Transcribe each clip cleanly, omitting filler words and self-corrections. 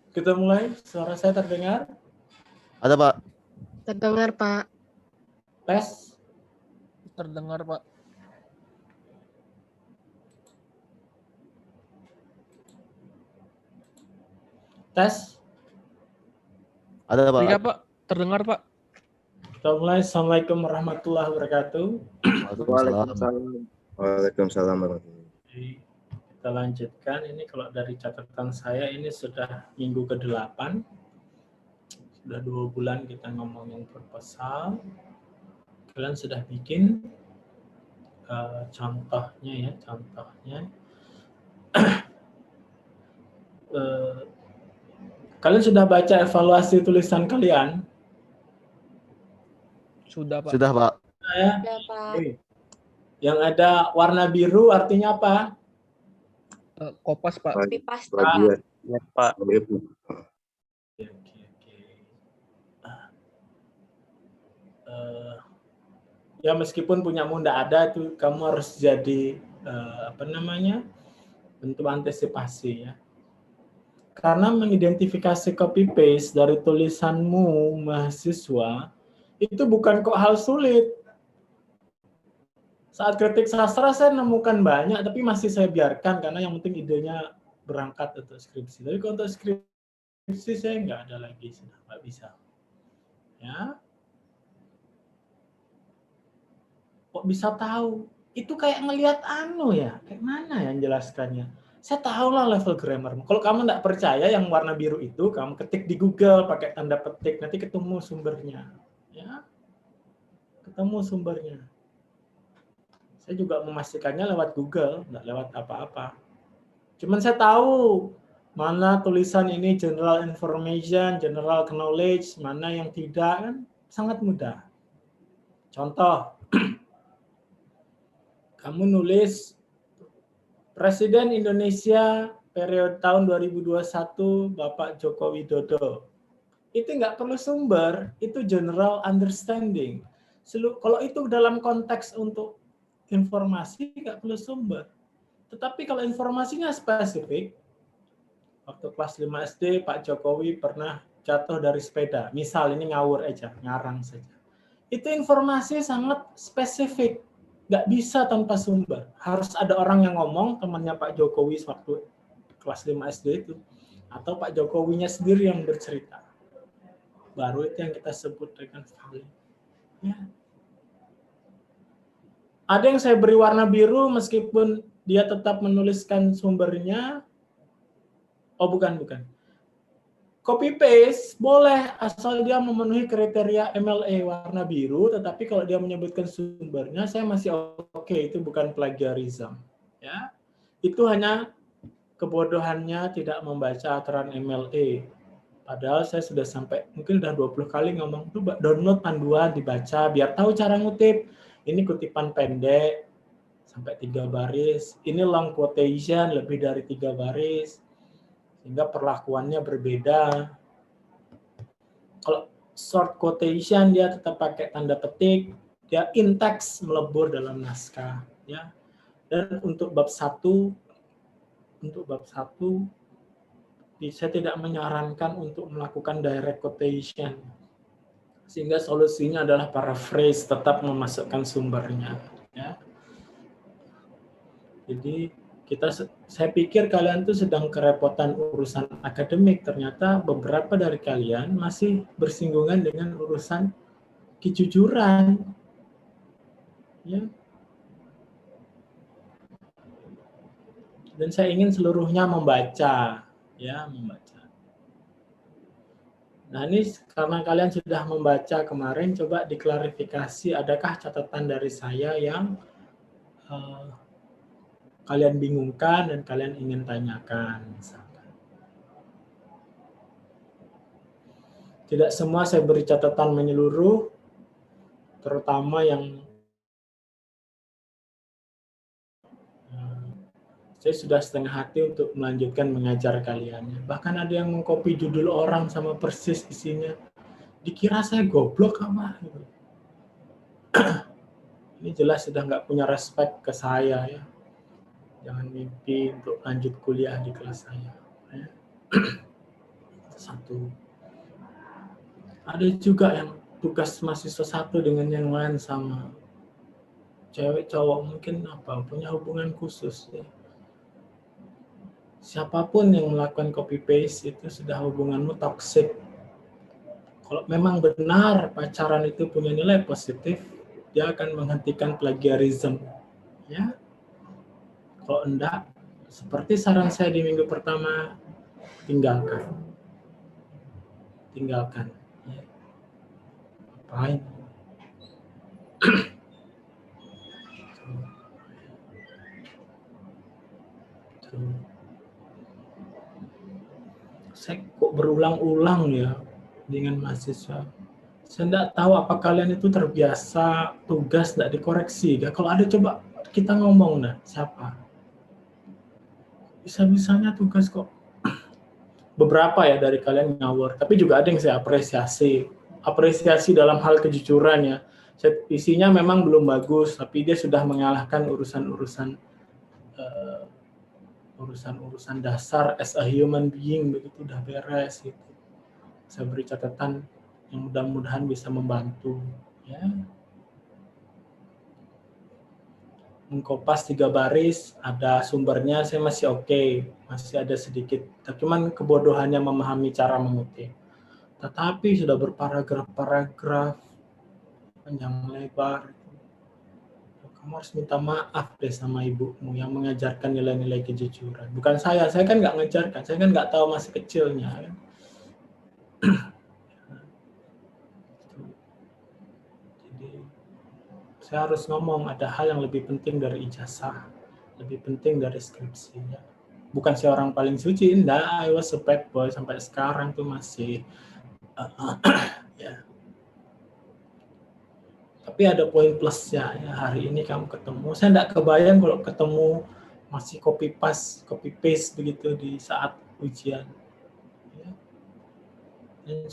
Kita mulai. Suara saya terdengar? Ada, Pak. Terdengar, Pak. Tes. Terdengar, Pak. Tes. Ada, Pak. Iya, Pak. Terdengar, Pak. Kita mulai. Assalamualaikum warahmatullahi wabarakatuh. Waalaikumsalam. Waalaikumsalam warahmatullahi wabarakatuh. Jadi, kita lanjutkan. Ini kalau dari catatan saya ini sudah minggu ke-8. Sudah 2 bulan kita ngomongin proposal. Kalian sudah bikin contohnya ya, contohnya. Kalian sudah baca evaluasi tulisan kalian? Sudah, Pak. Sudah, Pak. Ya. Ya, Pak. Oke. Yang ada warna biru artinya apa? Kopas, Pak. Pipas, Pak. Bagian. Ya, Pak. Oke. Ya meskipun punyamu ndak ada tuh, kamu harus jadi bentuk antisipasi ya. Karena mengidentifikasi copy paste dari tulisanmu mahasiswa itu bukan kok hal sulit. Saat kritik sastra saya nemukan banyak, tapi masih saya biarkan karena yang penting idenya berangkat untuk skripsi. Tapi kalau untuk skripsi saya nggak ada lagi, sudah nggak bisa. Ya, kok bisa tahu? Itu kayak ngelihat ya, kayak mana ya menjelaskannya? Saya tahu lah level grammar. Kalau kamu nggak percaya yang warna biru itu, kamu ketik di Google pakai tanda petik, nanti ketemu sumbernya. Ya, ketemu sumbernya. Saya juga memastikannya lewat Google, nggak lewat apa-apa. Cuman saya tahu mana tulisan ini general information, general knowledge, mana yang tidak, kan sangat mudah. Contoh, kamu nulis Presiden Indonesia periode tahun 2021 Bapak Joko Widodo. Itu nggak perlu sumber, itu general understanding. Kalau itu dalam konteks untuk informasi nggak perlu sumber. Tetapi kalau informasinya spesifik, waktu kelas 5 SD Pak Jokowi pernah jatuh dari sepeda. Misal ini ngawur aja, ngarang saja. Itu informasi sangat spesifik. Nggak bisa tanpa sumber. Harus ada orang yang ngomong, temannya Pak Jokowi waktu kelas 5 SD itu. Atau Pak Jokowinya sendiri yang bercerita. Baru itu yang kita sebut dengan valid. Ya. Ada yang saya beri warna biru meskipun dia tetap menuliskan sumbernya. Oh bukan. Copy paste boleh asal dia memenuhi kriteria MLA warna biru, tetapi kalau dia menyebutkan sumbernya saya masih oke, itu bukan plagiarism. Ya. Itu hanya kebodohannya tidak membaca aturan MLA. Padahal saya sudah sampai mungkin udah 20 kali ngomong tuh download panduan dibaca biar tahu cara ngutip. Ini kutipan pendek sampai 3 baris. Ini long quotation lebih dari 3 baris. Sehingga perlakuannya berbeda. Kalau short quotation dia tetap pakai tanda petik, dia in text melebur dalam naskah, ya. Dan untuk bab 1 saya tidak menyarankan untuk melakukan direct quotation. Sehingga solusinya adalah paraphrase, tetap memasukkan sumbernya, ya. Jadi saya pikir kalian tuh sedang kerepotan urusan akademik, ternyata beberapa dari kalian masih bersinggungan dengan urusan kejujuran, ya. Dan saya ingin seluruhnya membaca, ya, membaca. Nah ini karena kalian sudah membaca kemarin, coba diklarifikasi adakah catatan dari saya yang kalian bingungkan dan kalian ingin tanyakan. Misalkan. Tidak semua saya beri catatan menyeluruh, terutama yang saya sudah setengah hati untuk melanjutkan mengajar kalian. Bahkan ada yang mengcopy judul orang sama persis isinya. Dikira saya goblok apa? Ini jelas sudah nggak punya respect ke saya ya. Jangan mimpi untuk lanjut kuliah di kelas saya. satu. Ada juga yang tugas mahasiswa satu dengan yang lain sama. Cewek cowok mungkin punya hubungan khusus ya. Siapapun yang melakukan copy paste itu sudah hubunganmu toksik. Kalau memang benar pacaran itu punya nilai positif, dia akan menghentikan plagiarisme. Ya. Kalau enggak, seperti saran saya di minggu pertama, tinggalkan. Tinggalkan. Ya. Ngapain? Saya kok berulang-ulang ya dengan mahasiswa. Saya tidak tahu apa kalian itu terbiasa tugas tidak dikoreksi. Ya, kalau ada coba kita ngomong siapa? Bisa-bisanya tugas kok. Beberapa ya dari kalian ngawur, tapi juga ada yang saya apresiasi. Apresiasi dalam hal kejujuran ya. Isinya memang belum bagus, tapi dia sudah mengalahkan urusan-urusan dasar as a human being, begitu udah beres gitu. Saya beri catatan yang mudah-mudahan bisa membantu ya. Mengkopas 3 baris, ada sumbernya saya masih oke, masih ada sedikit, cuman kebodohannya memahami cara mengutip. Tetapi sudah berparagraf-paragraf panjang lebar, kamu harus minta maaf deh sama ibumu yang mengajarkan nilai-nilai kejujuran. Bukan saya kan nggak ngajarkan, saya kan nggak tahu masih kecilnya. Kan? Jadi saya harus ngomong ada hal yang lebih penting dari ijazah, lebih penting dari skripsinya. Bukan saya orang paling suci, enggak, I was a bad boy sampai sekarang tuh masih ya. Tapi ada poin plusnya ya, hari ini kamu ketemu. Saya enggak kebayang kalau ketemu masih copy paste begitu di saat ujian. Ya.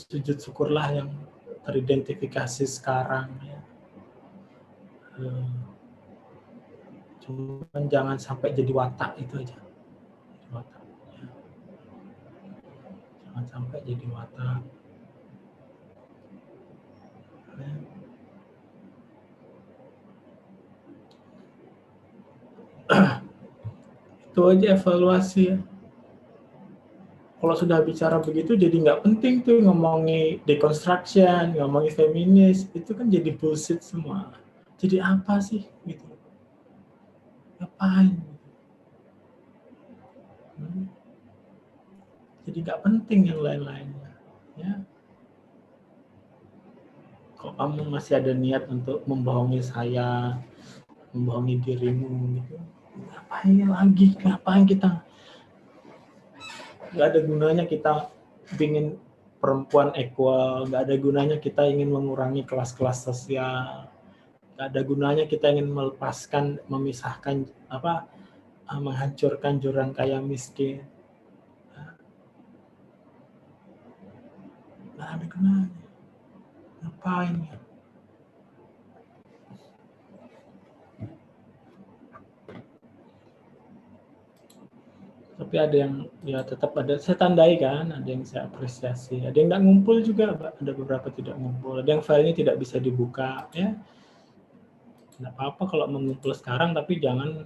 Sujud syukurlah yang teridentifikasi sekarang ya. Cuman jangan sampai jadi watak itu aja. Watak, ya. Jangan sampai jadi watak. Ya. Itu aja evaluasi ya. Kalau sudah bicara begitu jadi nggak penting tuh ngomongin deconstruction, ngomongin feminis, itu kan jadi bullshit semua. Jadi apa sih gitu? Ngapain? Jadi nggak penting yang lain-lainnya. Ya. Kalau kamu masih ada niat untuk membohongi saya, membohongi dirimu gitu, ngapain kita? Nggak ada gunanya kita ingin perempuan equal, nggak ada gunanya kita ingin mengurangi kelas-kelas sosial, nggak ada gunanya kita ingin memisahkan menghancurkan jurang kaya miskin. Nggak ada gunanya. Ngapain ya? Tapi ada yang ya tetap ada, saya tandai kan, ada yang saya apresiasi, ada yang nggak ngumpul juga, ada beberapa tidak ngumpul, ada yang filenya tidak bisa dibuka, ya. Nggak apa-apa kalau mengumpul sekarang, tapi jangan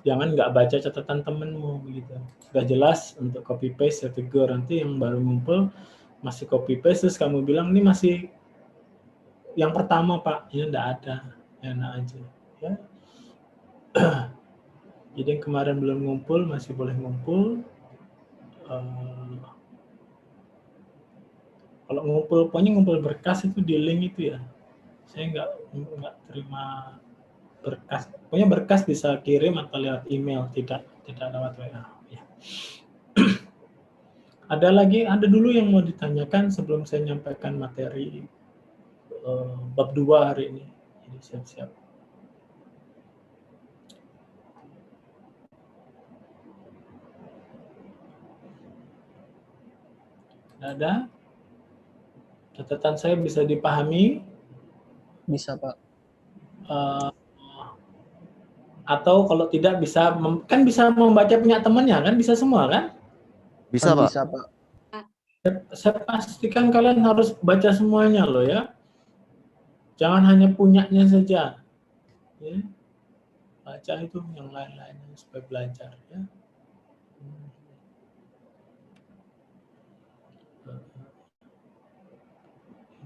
nggak baca catatan temenmu, begitu. Sudah jelas untuk copy paste ya tegur, nanti yang baru ngumpul masih copy paste, terus kamu bilang ini masih yang pertama Pak, ini nggak ada, enak aja, ya. Jadi yang kemarin belum ngumpul masih boleh ngumpul. Kalau ngumpul, pokoknya ngumpul berkas itu di link itu ya. Saya nggak terima berkas. Pokoknya berkas bisa kirim atau lewat email, tidak lewat WA. Ya. Ada dulu yang mau ditanyakan sebelum saya menyampaikan materi bab 2 hari ini. Jadi siap-siap. Ada? Catatan saya bisa dipahami? Bisa, Pak. Atau kalau tidak bisa, kan bisa membaca punya temannya kan? Bisa semua kan? Bisa, Pak. Bisa, Pak. Saya pastikan kalian harus baca semuanya loh ya. Jangan hanya punyanya saja. Ya. Baca itu yang lain-lainnya supaya belajar ya.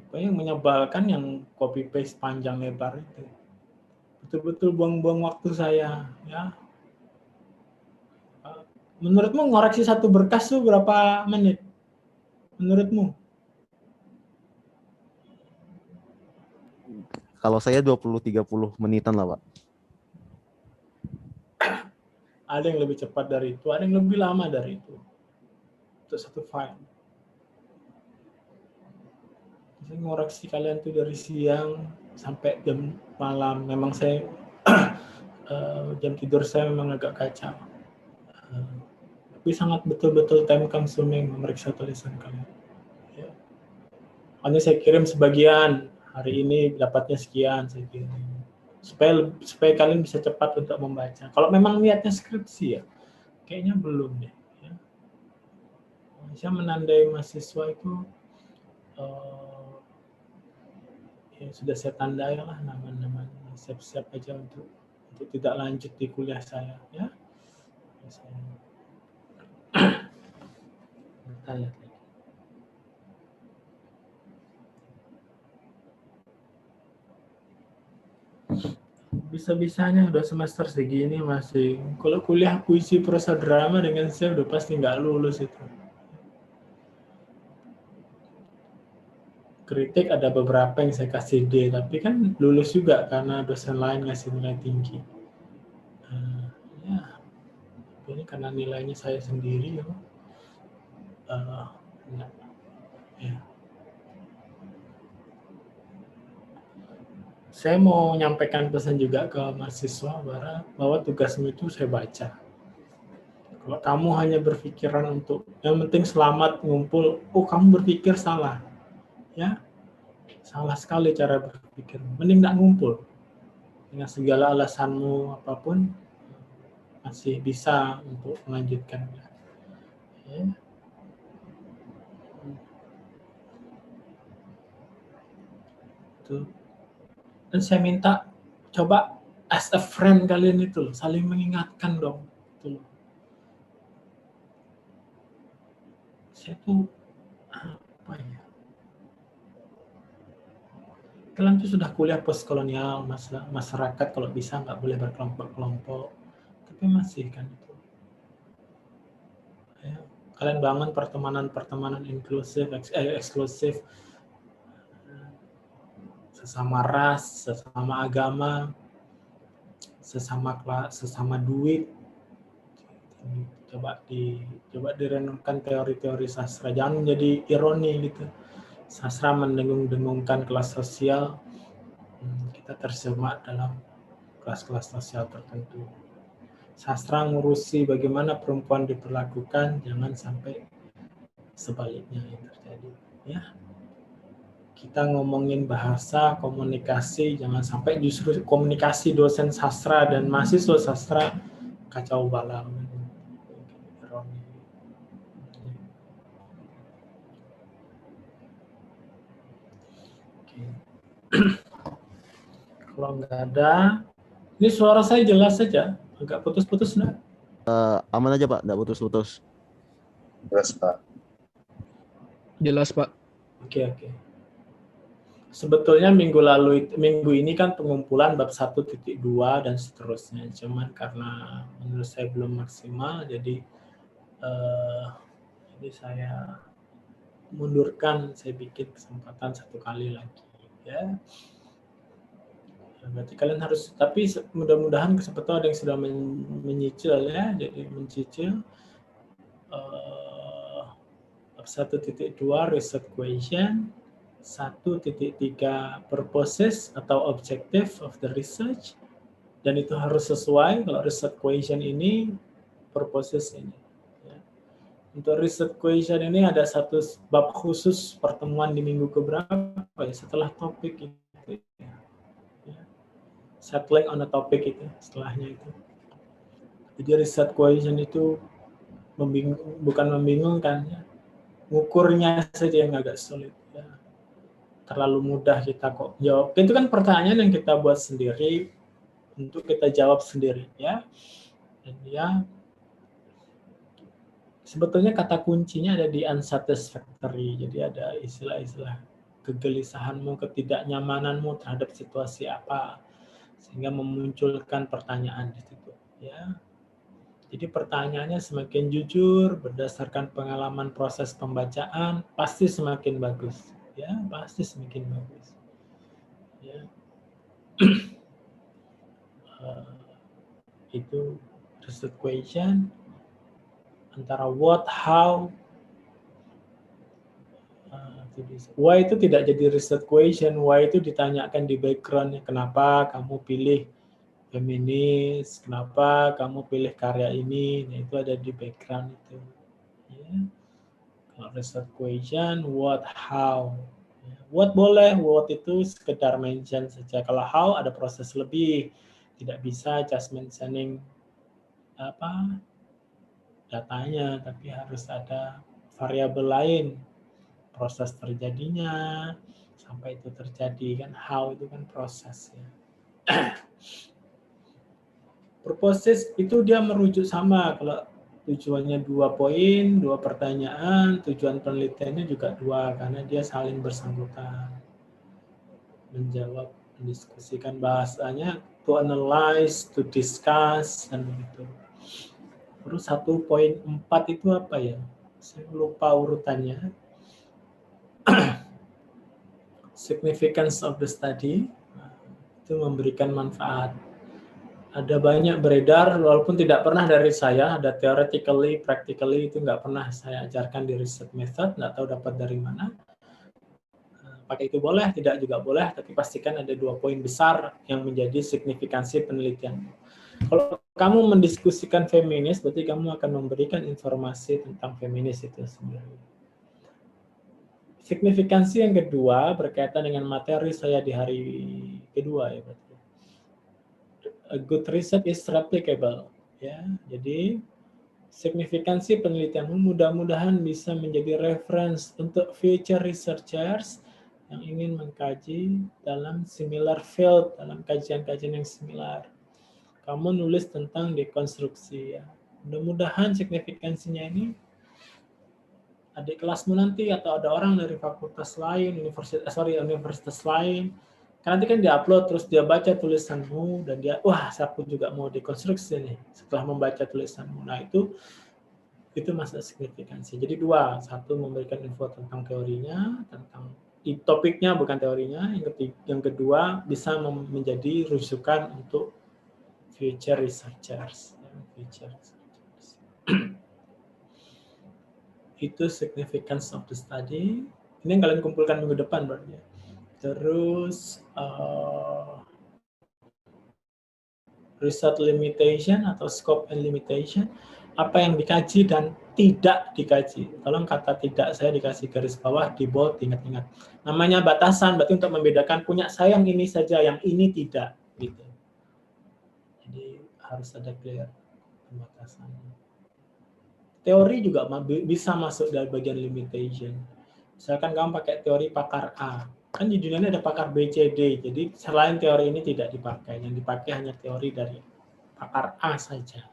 Apa yang menyebalkan yang copy paste panjang lebar itu. Betul-betul buang-buang waktu saya ya. Menurutmu ngoreksi satu berkas tuh berapa menit? Menurutmu? Kalau saya 20-30 menitan lah, Pak. Ada yang lebih cepat dari itu, ada yang lebih lama dari itu. Untuk satu file. Saya ngoreksi kalian tuh dari siang sampai jam malam. Memang saya jam tidur saya memang agak kacau. Tapi sangat betul-betul time consuming memeriksa tulisan kalian. Ya. Hanya saya kirim sebagian, hari ini dapatnya sekian saya kirim. Supaya kalian bisa cepat untuk membaca. Kalau memang niatnya skripsi ya, kayaknya belum deh. Ya. Saya menandai mahasiswa itu ya sudah saya tandai lah nama-namanya. Siap-siap aja untuk tidak lanjut di kuliah saya. Ya. Saya bisa-bisanya udah semester segini masih. Kalau kuliah puisi prosa drama dengan saya udah pasti nggak lulus itu. Kritik ada beberapa yang saya kasih D, tapi kan lulus juga karena dosen lain ngasih nilai tinggi. Ya, ini karena nilainya saya sendiri ya. Ya. Saya mau menyampaikan pesan juga ke mahasiswa bahwa tugasmu itu saya baca. Kalau kamu hanya berpikiran untuk yang penting selamat ngumpul, kamu berpikir salah, ya salah sekali cara berpikir. Mending nggak ngumpul dengan segala alasanmu apapun masih bisa untuk melanjutkan. Ya. Tuh. Dan saya minta coba as a friend kalian itu saling mengingatkan dong. Tuh. Saya tuh apa ya? Kalian tuh sudah kuliah postkolonial, masyarakat kalau bisa nggak boleh berkelompok-kelompok, tapi masih kan itu. Ya. Kalian bangun pertemanan inklusif, eksklusif, sesama ras, sesama agama, sesama kelas, sesama duit. Coba direnungkan teori-teori sastra, jangan menjadi ironi gitu. Sastra mendengung-dengungkan kelas sosial, kita terjebak dalam kelas-kelas sosial tertentu. Sastra ngurusi bagaimana perempuan diperlakukan, jangan sampai sebaliknya yang terjadi. Ya. Kita ngomongin bahasa, komunikasi, jangan sampai justru komunikasi dosen sastra dan mahasiswa sastra kacau balau. Kalau nggak ada, ini suara saya jelas saja, agak putus-putus nggak? Aman aja, Pak, nggak putus-putus. Jelas, Pak. Jelas, Pak. Oke. Sebetulnya minggu ini kan pengumpulan bab 1.2 dan seterusnya. Cuman karena menurut saya belum maksimal, jadi saya mundurkan, saya bikin kesempatan satu kali lagi. Ya. Berarti kalian harus, tapi mudah-mudahan kesempatan ada yang sudah menyicil ya, jadi mencicil bab 1.2 research question, 1.3 purposes atau objective of the research, dan itu harus sesuai. Kalau research question ini, purposes ini. Ya. Untuk research question ini ada satu bab khusus pertemuan di minggu keberapa ya, setelah topik itu. Ya. Settling on a topic itu, setelahnya itu. Jadi research question itu bukan membingungkan ya. ngukurnya saja yang agak sulit. Ya. Terlalu mudah kita kok jawab. Itu kan pertanyaan yang kita buat sendiri untuk kita jawab sendiri, ya. Dan ya, sebetulnya kata kuncinya ada di unsatisfactory. Jadi ada istilah-istilah kegelisahanmu, ketidaknyamananmu terhadap situasi apa, sehingga memunculkan pertanyaan di situ. Ya. Jadi pertanyaannya semakin jujur berdasarkan pengalaman proses pembacaan pasti semakin bagus, ya pasti semakin bagus. Ya. Itu research question antara what, how, why itu tidak jadi research question, why itu ditanyakan di backgroundnya, kenapa kamu pilih feminis, kenapa kamu pilih karya ini, nah itu ada di background itu. Ya. Kalau research question, what, how. What boleh, what itu sekedar mention saja. Kalau how ada proses lebih, tidak bisa just mentioning datanya, tapi harus ada variabel lain, proses terjadinya sampai itu terjadi kan. How itu kan proses ya. Purposes itu dia merujuk sama, kalau tujuannya 2 poin, 2 pertanyaan, tujuan penelitiannya juga 2 karena dia saling bersangkutan. Menjawab, mendiskusikan, bahasanya to analyze, to discuss dan begitu. Terus 1.4 itu apa ya? Saya lupa urutannya. Significance of the study itu memberikan manfaat. Ada banyak beredar, walaupun tidak pernah dari saya, ada theoretically, practically, itu nggak pernah saya ajarkan di research method, nggak tahu dapat dari mana. Pakai itu boleh, tidak juga boleh, tapi pastikan ada 2 poin besar yang menjadi signifikansi penelitian. Kalau kamu mendiskusikan feminis, berarti kamu akan memberikan informasi tentang feminis itu sendiri. Signifikansi yang kedua berkaitan dengan materi saya di hari kedua ya berarti. A good research is replicable, ya. Jadi signifikansi penelitianmu mudah-mudahan bisa menjadi reference untuk future researchers yang ingin mengkaji dalam similar field, dalam kajian-kajian yang similar. Kamu nulis tentang dekonstruksi, ya. Mudah-mudahan signifikansinya ini adik kelasmu nanti atau ada orang dari fakultas lain, universitas lain, nanti kan diupload terus dia baca tulisanmu dan dia wah aku juga mau dekonstruksi nih setelah membaca tulisanmu. Nah itu masa signifikansi. Jadi 2, 1 memberikan info tentang teorinya, tentang topiknya bukan teorinya. Yang kedua bisa menjadi rujukan untuk future researchers. Itu significance of the study. Ini yang kalian kumpulkan minggu depan berarti. Terus result limitation atau scope and limitation, apa yang dikaji dan tidak dikaji. Tolong kata tidak saya dikasih garis bawah, di bold, ingat-ingat. Namanya batasan, berarti untuk membedakan punya saya yang ini saja, yang ini tidak. Gitu. Jadi harus ada clear pembatasannya. Teori juga bisa masuk dari bagian limitation. Misalkan kamu pakai teori pakar A, kan di dunia ini ada pakar B, C, D. Jadi selain teori ini tidak dipakai, yang dipakai hanya teori dari pakar A saja.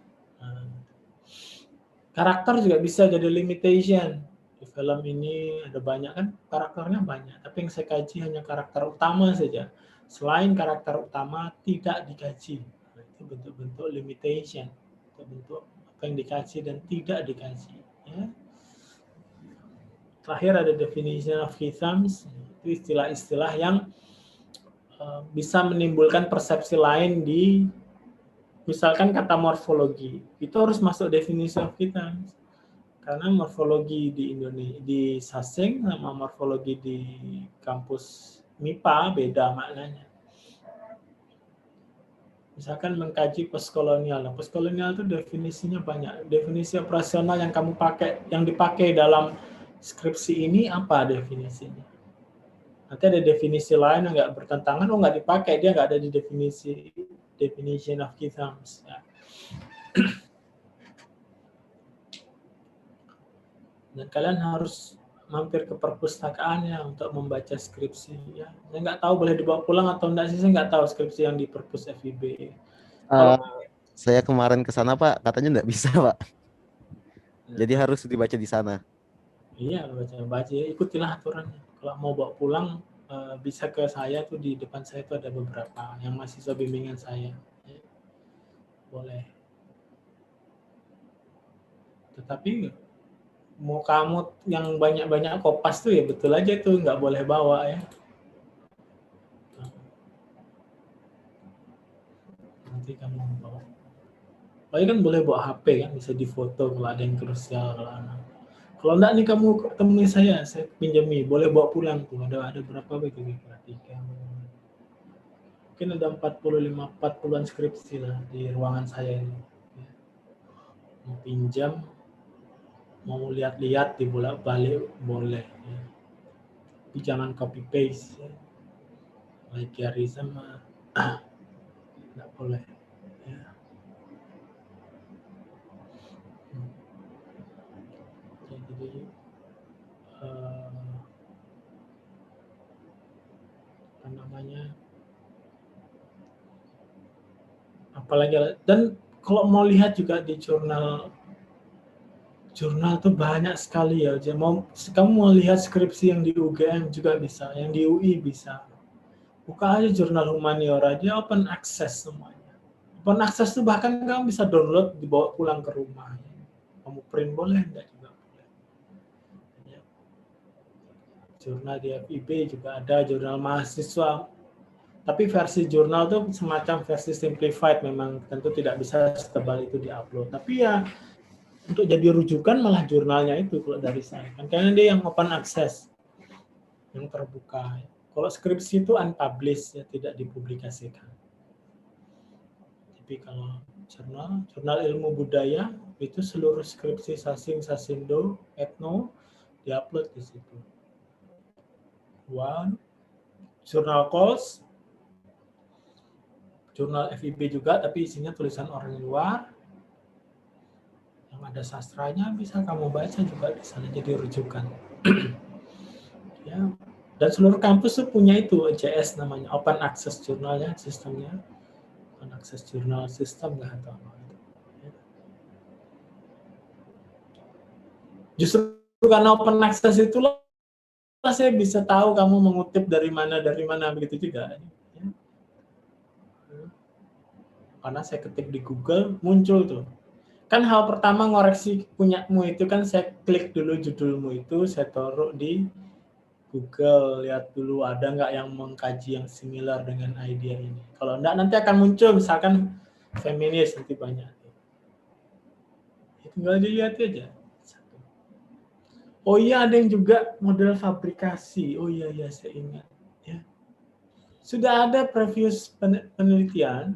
Karakter juga bisa jadi limitation. Di film ini ada banyak kan, karakternya banyak. Tapi yang saya kaji hanya karakter utama saja. Selain karakter utama tidak dikaji. Itu bentuk-bentuk limitation. Bentuk apa yang dikaji dan tidak dikaji. Ya. Terakhir ada definition of key terms. Itu istilah-istilah yang bisa menimbulkan persepsi lain di misalkan kata morfologi. Itu harus masuk definisi of key terms. Karena morfologi di Indonesia di Sasing sama morfologi di kampus MIPA beda maknanya. Misalkan mengkaji postkolonial. Nah, postkolonial itu definisinya banyak. Definisi operasional yang kamu pakai, yang dipakai dalam skripsi ini apa definisinya? Nanti ada definisi lain yang nggak bertentangan, nggak dipakai, dia nggak ada di definition of key terms. Ya. Dan kalian harus mampir ke perpustakaan ya untuk membaca skripsi ya. Saya nggak tahu boleh dibawa pulang atau enggak sih, saya nggak tahu skripsi yang di perpus FIB. Kalau Saya kemarin ke sana Pak, katanya nggak bisa Pak. Jadi harus dibaca di sana. iya baca ya, ikutilah aturannya. Kalau mau bawa pulang bisa ke saya tuh, di depan saya tuh ada beberapa yang mahasiswa bimbingan saya. Ya. Boleh. Tetapi mau kamu yang banyak-banyak kopas tuh ya betul aja tuh nggak boleh bawa ya. Nanti kamu bawa. Paling kan boleh bawa HP kan, bisa difoto kalau ada yang krusial. Kalau enggak nih kamu temui saya pinjami, boleh bawa pulang tuh. Ada berapa begitu kira-kira? 3. Mungkin ada 40-an skripsi lah di ruangan saya ini. Ya. Mau pinjam, mau lihat-lihat dibolak-balik boleh. Ya. Tapi jangan copy paste. Ya. Plagiarism nggak boleh. Ya. Jadi apa namanya? Apalagi, dan kalau mau lihat juga di jurnal tuh banyak sekali ya. Jadi kamu mau lihat skripsi yang di UGM juga bisa, yang di UI bisa. Buka aja jurnal humaniora, dia open access semuanya. Open access tuh bahkan kamu bisa download, dibawa pulang ke rumah. Kamu print boleh, enggak juga boleh. Ya. Jurnal di FIB juga ada, jurnal mahasiswa. Tapi versi jurnal tuh semacam versi simplified, memang tentu tidak bisa setebal itu diupload. Tapi ya untuk jadi rujukan malah jurnalnya itu kalau dari saya kan, karena dia yang open access, yang terbuka. Kalau skripsi itu unpublished ya, tidak dipublikasikan. Tapi kalau jurnal ilmu budaya itu seluruh skripsi Sasing, Sasindo, Etno diupload di situ. Jurnal Kos, jurnal FIB juga, tapi isinya tulisan orang luar. Yang ada sastranya bisa kamu baca juga di sana, jadi rujukan. Ya. Dan seluruh kampus tuh punya itu, OJS namanya, Open Access Journal ya, sistemnya. Open Access Journal System nggak atau apa. Ya. Justru karena Open Access itulah saya bisa tahu kamu mengutip dari mana begitu juga. Ya. Karena saya ketik di Google, muncul tuh. Kan hal pertama ngoreksi punyamu itu kan saya klik dulu judulmu itu, saya taruh di Google, lihat dulu ada nggak yang mengkaji yang similar dengan idea ini. Kalau enggak nanti akan muncul misalkan feminis, nanti banyak. Tinggal dilihat aja. Oh iya, ada yang juga model fabrikasi. Oh iya saya ingat. Ya. Sudah ada previous penelitian.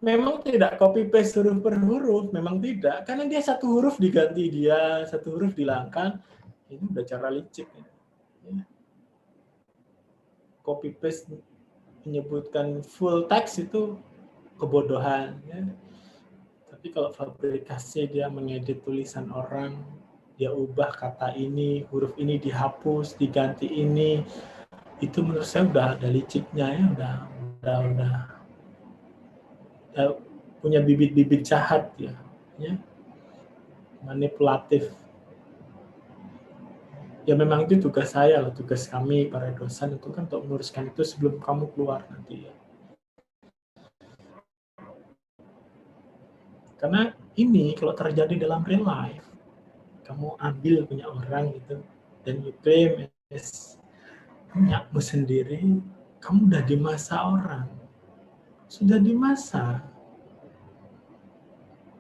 Memang tidak copy paste huruf per huruf, memang tidak, karena dia satu huruf diganti dia, satu huruf dihilangkan. Ini udah cara licik. Ya. Copy paste menyebutkan full text itu kebodohan. Ya. Tapi kalau fabrikasi dia mengedit tulisan orang, dia ubah kata ini, huruf ini dihapus, diganti ini, itu menurut saya udah ada liciknya ya, udah punya bibit-bibit jahat ya, manipulatif. Ya memang itu tugas saya, tugas kami para dosen itu kan untuk meluruskan itu sebelum kamu keluar nanti ya. Karena ini kalau terjadi dalam real life, kamu ambil punya orang gitu, dan you claim as punyamu sendiri, kamu udah di masa orang. Sudah di masa.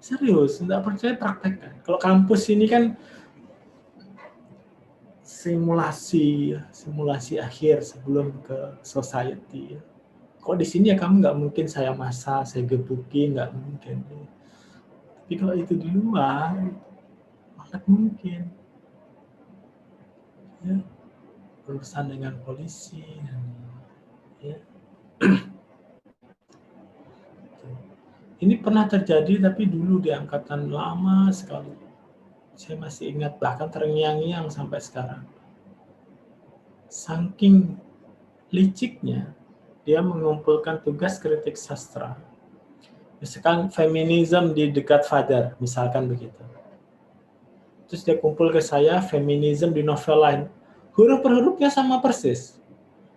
Serius, tidak percaya praktekkan. Kalau kampus ini kan simulasi akhir sebelum ke society. Kalau di sini ya kamu nggak mungkin saya masak, saya gebukin, nggak mungkin. Tapi kalau itu di luar, sangat mungkin. Ya, urusan dengan polisi, ya. Ini pernah terjadi tapi dulu di angkatan lama sekali. Saya masih ingat, bahkan terngiang-ngiang sampai sekarang. Saking liciknya, dia mengumpulkan tugas kritik sastra. Misalkan feminisme di The Godfather, misalkan begitu. Terus dia kumpul ke saya, feminisme di novel lain. Huruf per hurufnya sama persis.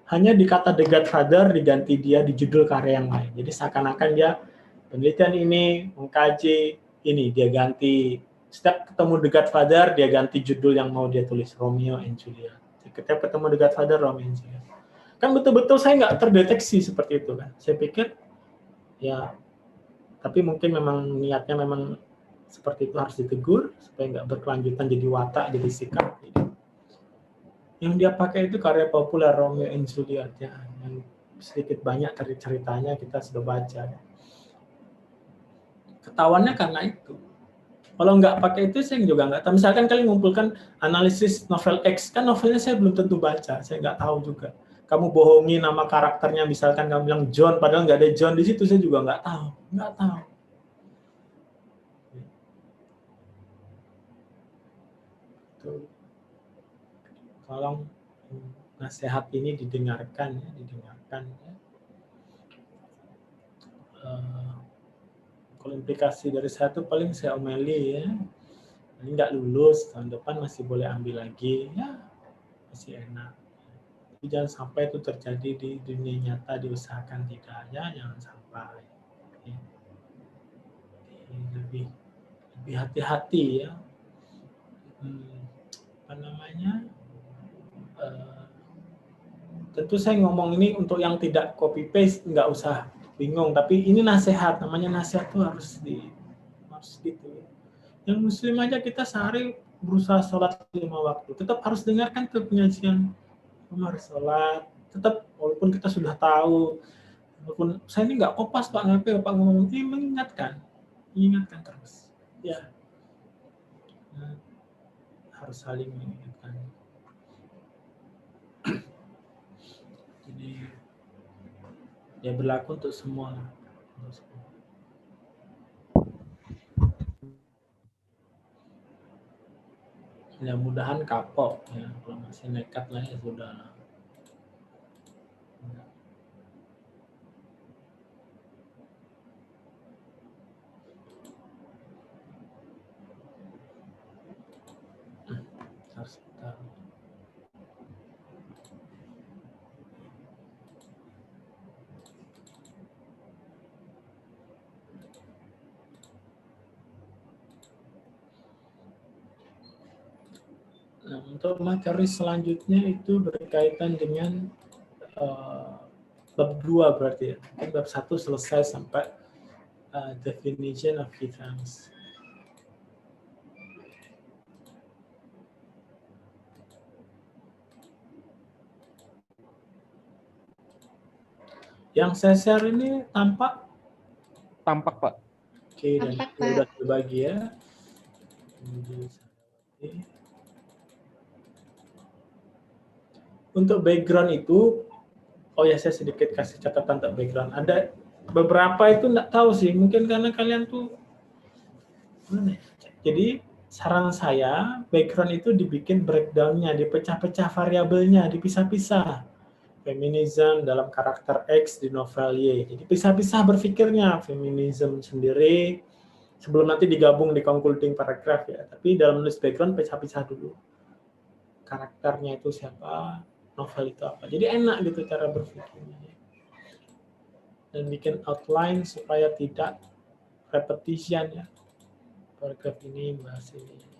Hanya di kata The Godfather diganti dia di judul karya yang lain. Jadi seakan-akan dia penelitian ini mengkaji ini, dia ganti. Setiap ketemu The Godfather, dia ganti judul yang mau dia tulis, Romeo and Juliet. Setiap ketemu The Godfather, Romeo and Juliet. Kan betul-betul saya nggak terdeteksi seperti itu kan. Saya pikir, ya, tapi mungkin memang niatnya memang seperti itu, harus ditegur, supaya nggak berkelanjutan jadi watak, jadi sikap. Yang dia pakai itu karya populer, Romeo and Juliet, ya, yang sedikit banyak dari ceritanya kita sudah baca. Ketahuannya karena itu. Kalau nggak pakai itu, saya juga nggak tahu. Misalkan kalian ngumpulkan analisis novel X, kan novelnya saya belum tentu baca, saya nggak tahu juga. Kamu bohongi nama karakternya, misalkan kamu bilang John, padahal nggak ada John di situ, saya juga nggak tahu. Nggak tahu. Tuh. Tolong nasihat ini didengarkan, ya, didengarkan. Ya. Kalau implikasi dari saya itu paling saya omeli, ya. Ini nggak lulus, tahun depan masih boleh ambil lagi, ya masih enak. Tapi jangan sampai itu terjadi di dunia nyata, diusahakan tidak, ya, jangan sampai. Ya. Lebih hati-hati, ya. Apa namanya? Tentu saya ngomong ini untuk yang tidak copy paste, nggak usah bingung. Tapi ini nasihat, namanya nasihat tuh harus gitu. Yang Muslim aja kita sehari berusaha sholat 5 waktu, tetap harus dengarkan tuh penyajian Umar sholat. Tetap walaupun kita sudah tahu, walaupun saya ini nggak kopas Pak ngapain Pak ngomong, ini mengingatkan terus. Ya, nah, harus saling mengingatkan. Jadi ya berlaku untuk semua. Mudah-mudahan kapok, ya. Kalau masih nekat lah ya sudah. Harus kita. Nah, untuk materi selanjutnya itu berkaitan dengan bab 2 berarti ya. Bab 1 selesai sampai definition of events. Yang saya share ini tampak? Tampak, Pak. Oke, dan Tampak, Pak. sudah terbagi ya. Untuk background itu, oh ya saya sedikit kasih catatan untuk background. Ada beberapa itu enggak tahu sih, mungkin karena kalian tuh mana ya? Jadi saran saya background itu dibikin breakdown-nya, dipecah-pecah variabelnya, dipisah-pisah. Feminisme dalam karakter X di novel Y. Jadi pisah-pisah berpikirnya, feminisme sendiri sebelum nanti digabung di concluding paragraph ya. Tapi dalam nulis background pisah-pisah dulu. Karakternya itu siapa, novel itu apa. Jadi enak gitu cara berpikirnya. Dan bikin outline supaya tidak repetition ya. Paragraf ini bahas ini.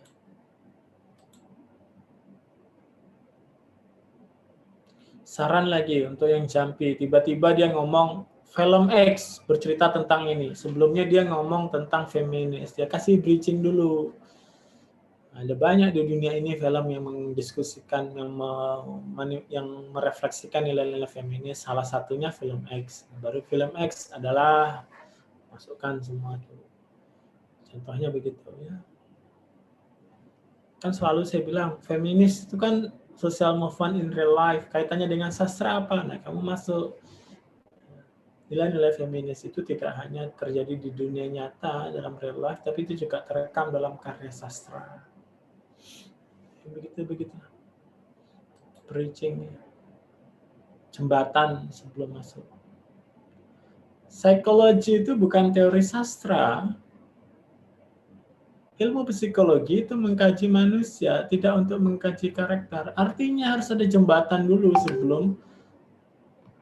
Saran lagi untuk yang jumpy, tiba-tiba dia ngomong film X bercerita tentang ini. Sebelumnya dia ngomong tentang feminis. Dia kasih bridging dulu. Ada banyak di dunia ini film yang mendiskusikan, yang merefleksikan nilai-nilai feminis. Salah satunya film X. Baru film X adalah masukkan semua itu. Contohnya begitu ya. Kan selalu saya bilang feminis itu kan social movement in real life. Kaitannya dengan sastra apa? Nah, kamu masuk. Nilai-nilai feminis itu tidak hanya terjadi di dunia nyata dalam real life, tapi itu juga terekam dalam karya sastra. begitu. Bridging, jembatan sebelum masuk. Psikologi itu bukan teori sastra. Ilmu psikologi itu mengkaji manusia, tidak untuk mengkaji karakter. Artinya harus ada jembatan dulu sebelum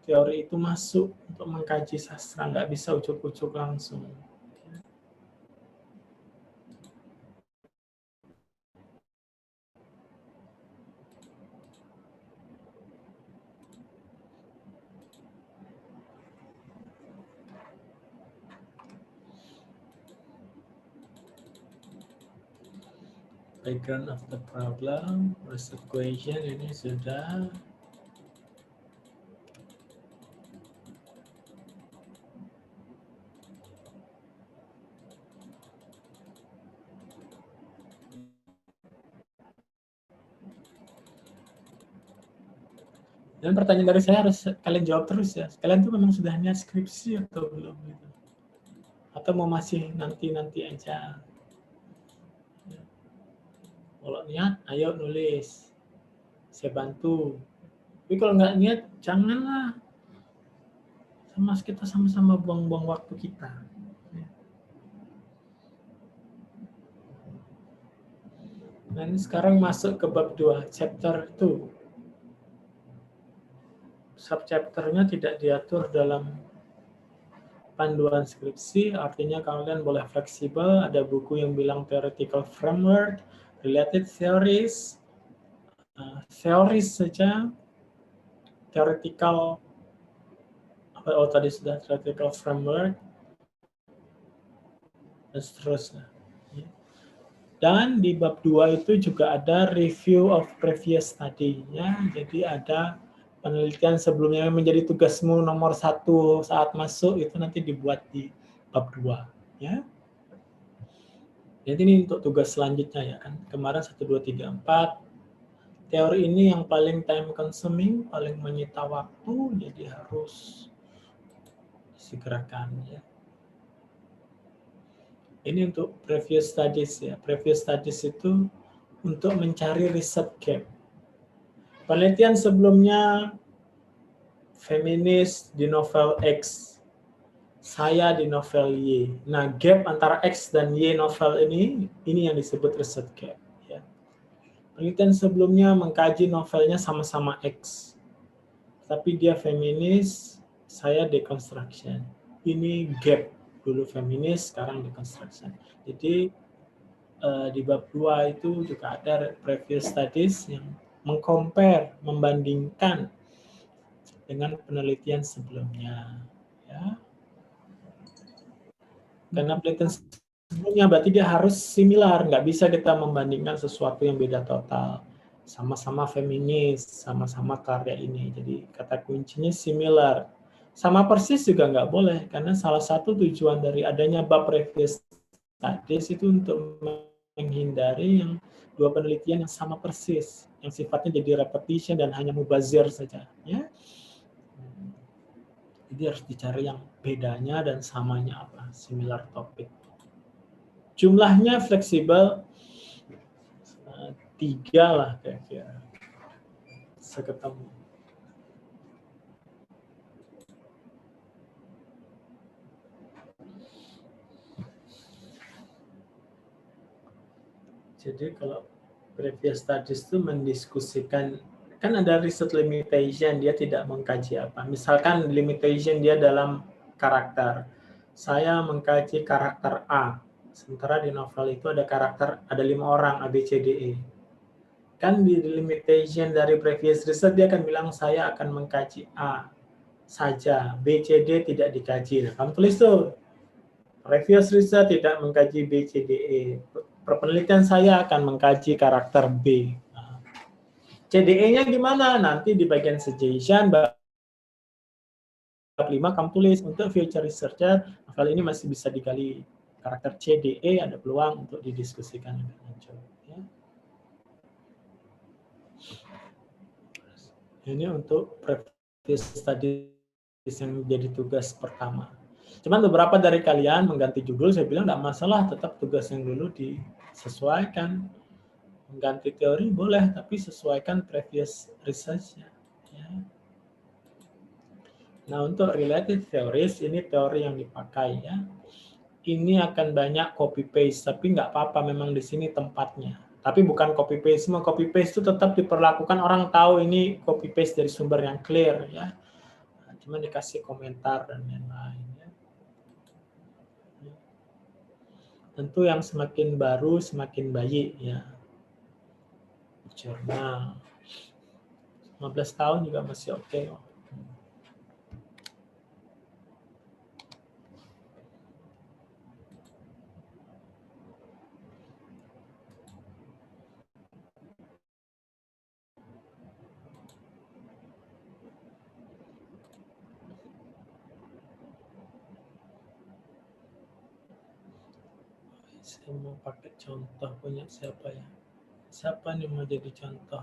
teori itu masuk untuk mengkaji sastra. Nggak bisa ujuk-ujuk langsung. Background of the problem, first equation ini sudah. Dan pertanyaan dari saya harus kalian jawab terus ya. Kalian tuh memang sudah niat skripsi atau belum gitu? Atau mau masih nanti aja? Kalau niat, ayo nulis. Saya bantu. Tapi kalau nggak niat, janganlah. Kita sama-sama buang-buang waktu kita. Nah, ini sekarang masuk ke bab 2, chapter 2. Subchapternya tidak diatur dalam panduan skripsi, artinya kalian boleh fleksibel. Ada buku yang bilang theoretical framework, related theories, theories saja, theoretical, tadi sudah theoretical framework, dan seterusnya. Dan di bab 2 itu juga ada review of previous study, ya. Jadi ada penelitian sebelumnya yang menjadi tugasmu nomor 1 saat masuk itu nanti dibuat di bab 2, ya. Jadi ini untuk tugas selanjutnya ya kan. Kemarin 1, 2, 3, 4. Teori ini yang paling time consuming, paling menyita waktu, jadi harus disegerakan ya. Ini untuk previous studies ya. Previous studies itu untuk mencari riset gap. Penelitian sebelumnya feminis di novel X, saya di novel Y. Nah, gap antara X dan Y novel ini yang disebut riset gap. Ya. Penelitian sebelumnya mengkaji novelnya sama-sama X, tapi dia feminis, saya deconstruction. Ini gap, dulu feminis, sekarang deconstruction. Jadi di bab 2 itu juga ada previous studies yang mengcompare, membandingkan dengan penelitian sebelumnya. Ya. Karena penelitian sebelumnya berarti dia harus similar, nggak bisa kita membandingkan sesuatu yang beda total. Sama-sama feminis, sama-sama karya ini. Jadi kata kuncinya similar. Sama persis juga nggak boleh, karena salah satu tujuan dari adanya bab previous studies itu untuk menghindari yang dua penelitian yang sama persis, yang sifatnya jadi repetition dan hanya mubazir saja. Ya. Jadi harus dicari yang bedanya dan samanya apa, similar topik. Jumlahnya fleksibel, 3 lah kira-kira, seketemu. Jadi kalau previous studies itu mendiskusikan, kan ada riset limitation, dia tidak mengkaji apa. Misalkan limitation dia dalam karakter. Saya mengkaji karakter A, sementara di novel itu ada karakter, ada 5 orang, A, B, C, D, E. Kan di limitation dari previous research dia akan bilang saya akan mengkaji A saja, B, C, D tidak dikaji. Nah, kamu tulis tuh, previous research tidak mengkaji B, C, D, E. Penelitian saya akan mengkaji karakter B. Nah, CDE-nya gimana? Nanti di bagian suggestion, bab 5 kamu tulis untuk future researcher, novel ini masih bisa digali karakter CDE, ada peluang untuk didiskusikan lebih lanjut. Ya. Ini untuk previous studies yang jadi tugas pertama. Cuman beberapa dari kalian mengganti judul, saya bilang tidak masalah, tetap tugas yang dulu disesuaikan. Mengganti teori boleh, tapi sesuaikan previous research-nya. Ya. Nah, untuk related theories, ini teori yang dipakai ya. Ini akan banyak copy paste, tapi nggak apa-apa, memang di sini tempatnya. Tapi bukan copy paste, semua copy paste itu tetap diperlakukan, orang tahu ini copy paste dari sumber yang clear ya. Nah, cuma dikasih komentar dan lain-lain ya. Tentu yang semakin baru semakin baik ya. Jurnal 15 tahun juga masih oke. Saya mau pakai contoh punya siapa ya? Siapa nih mau jadi contoh?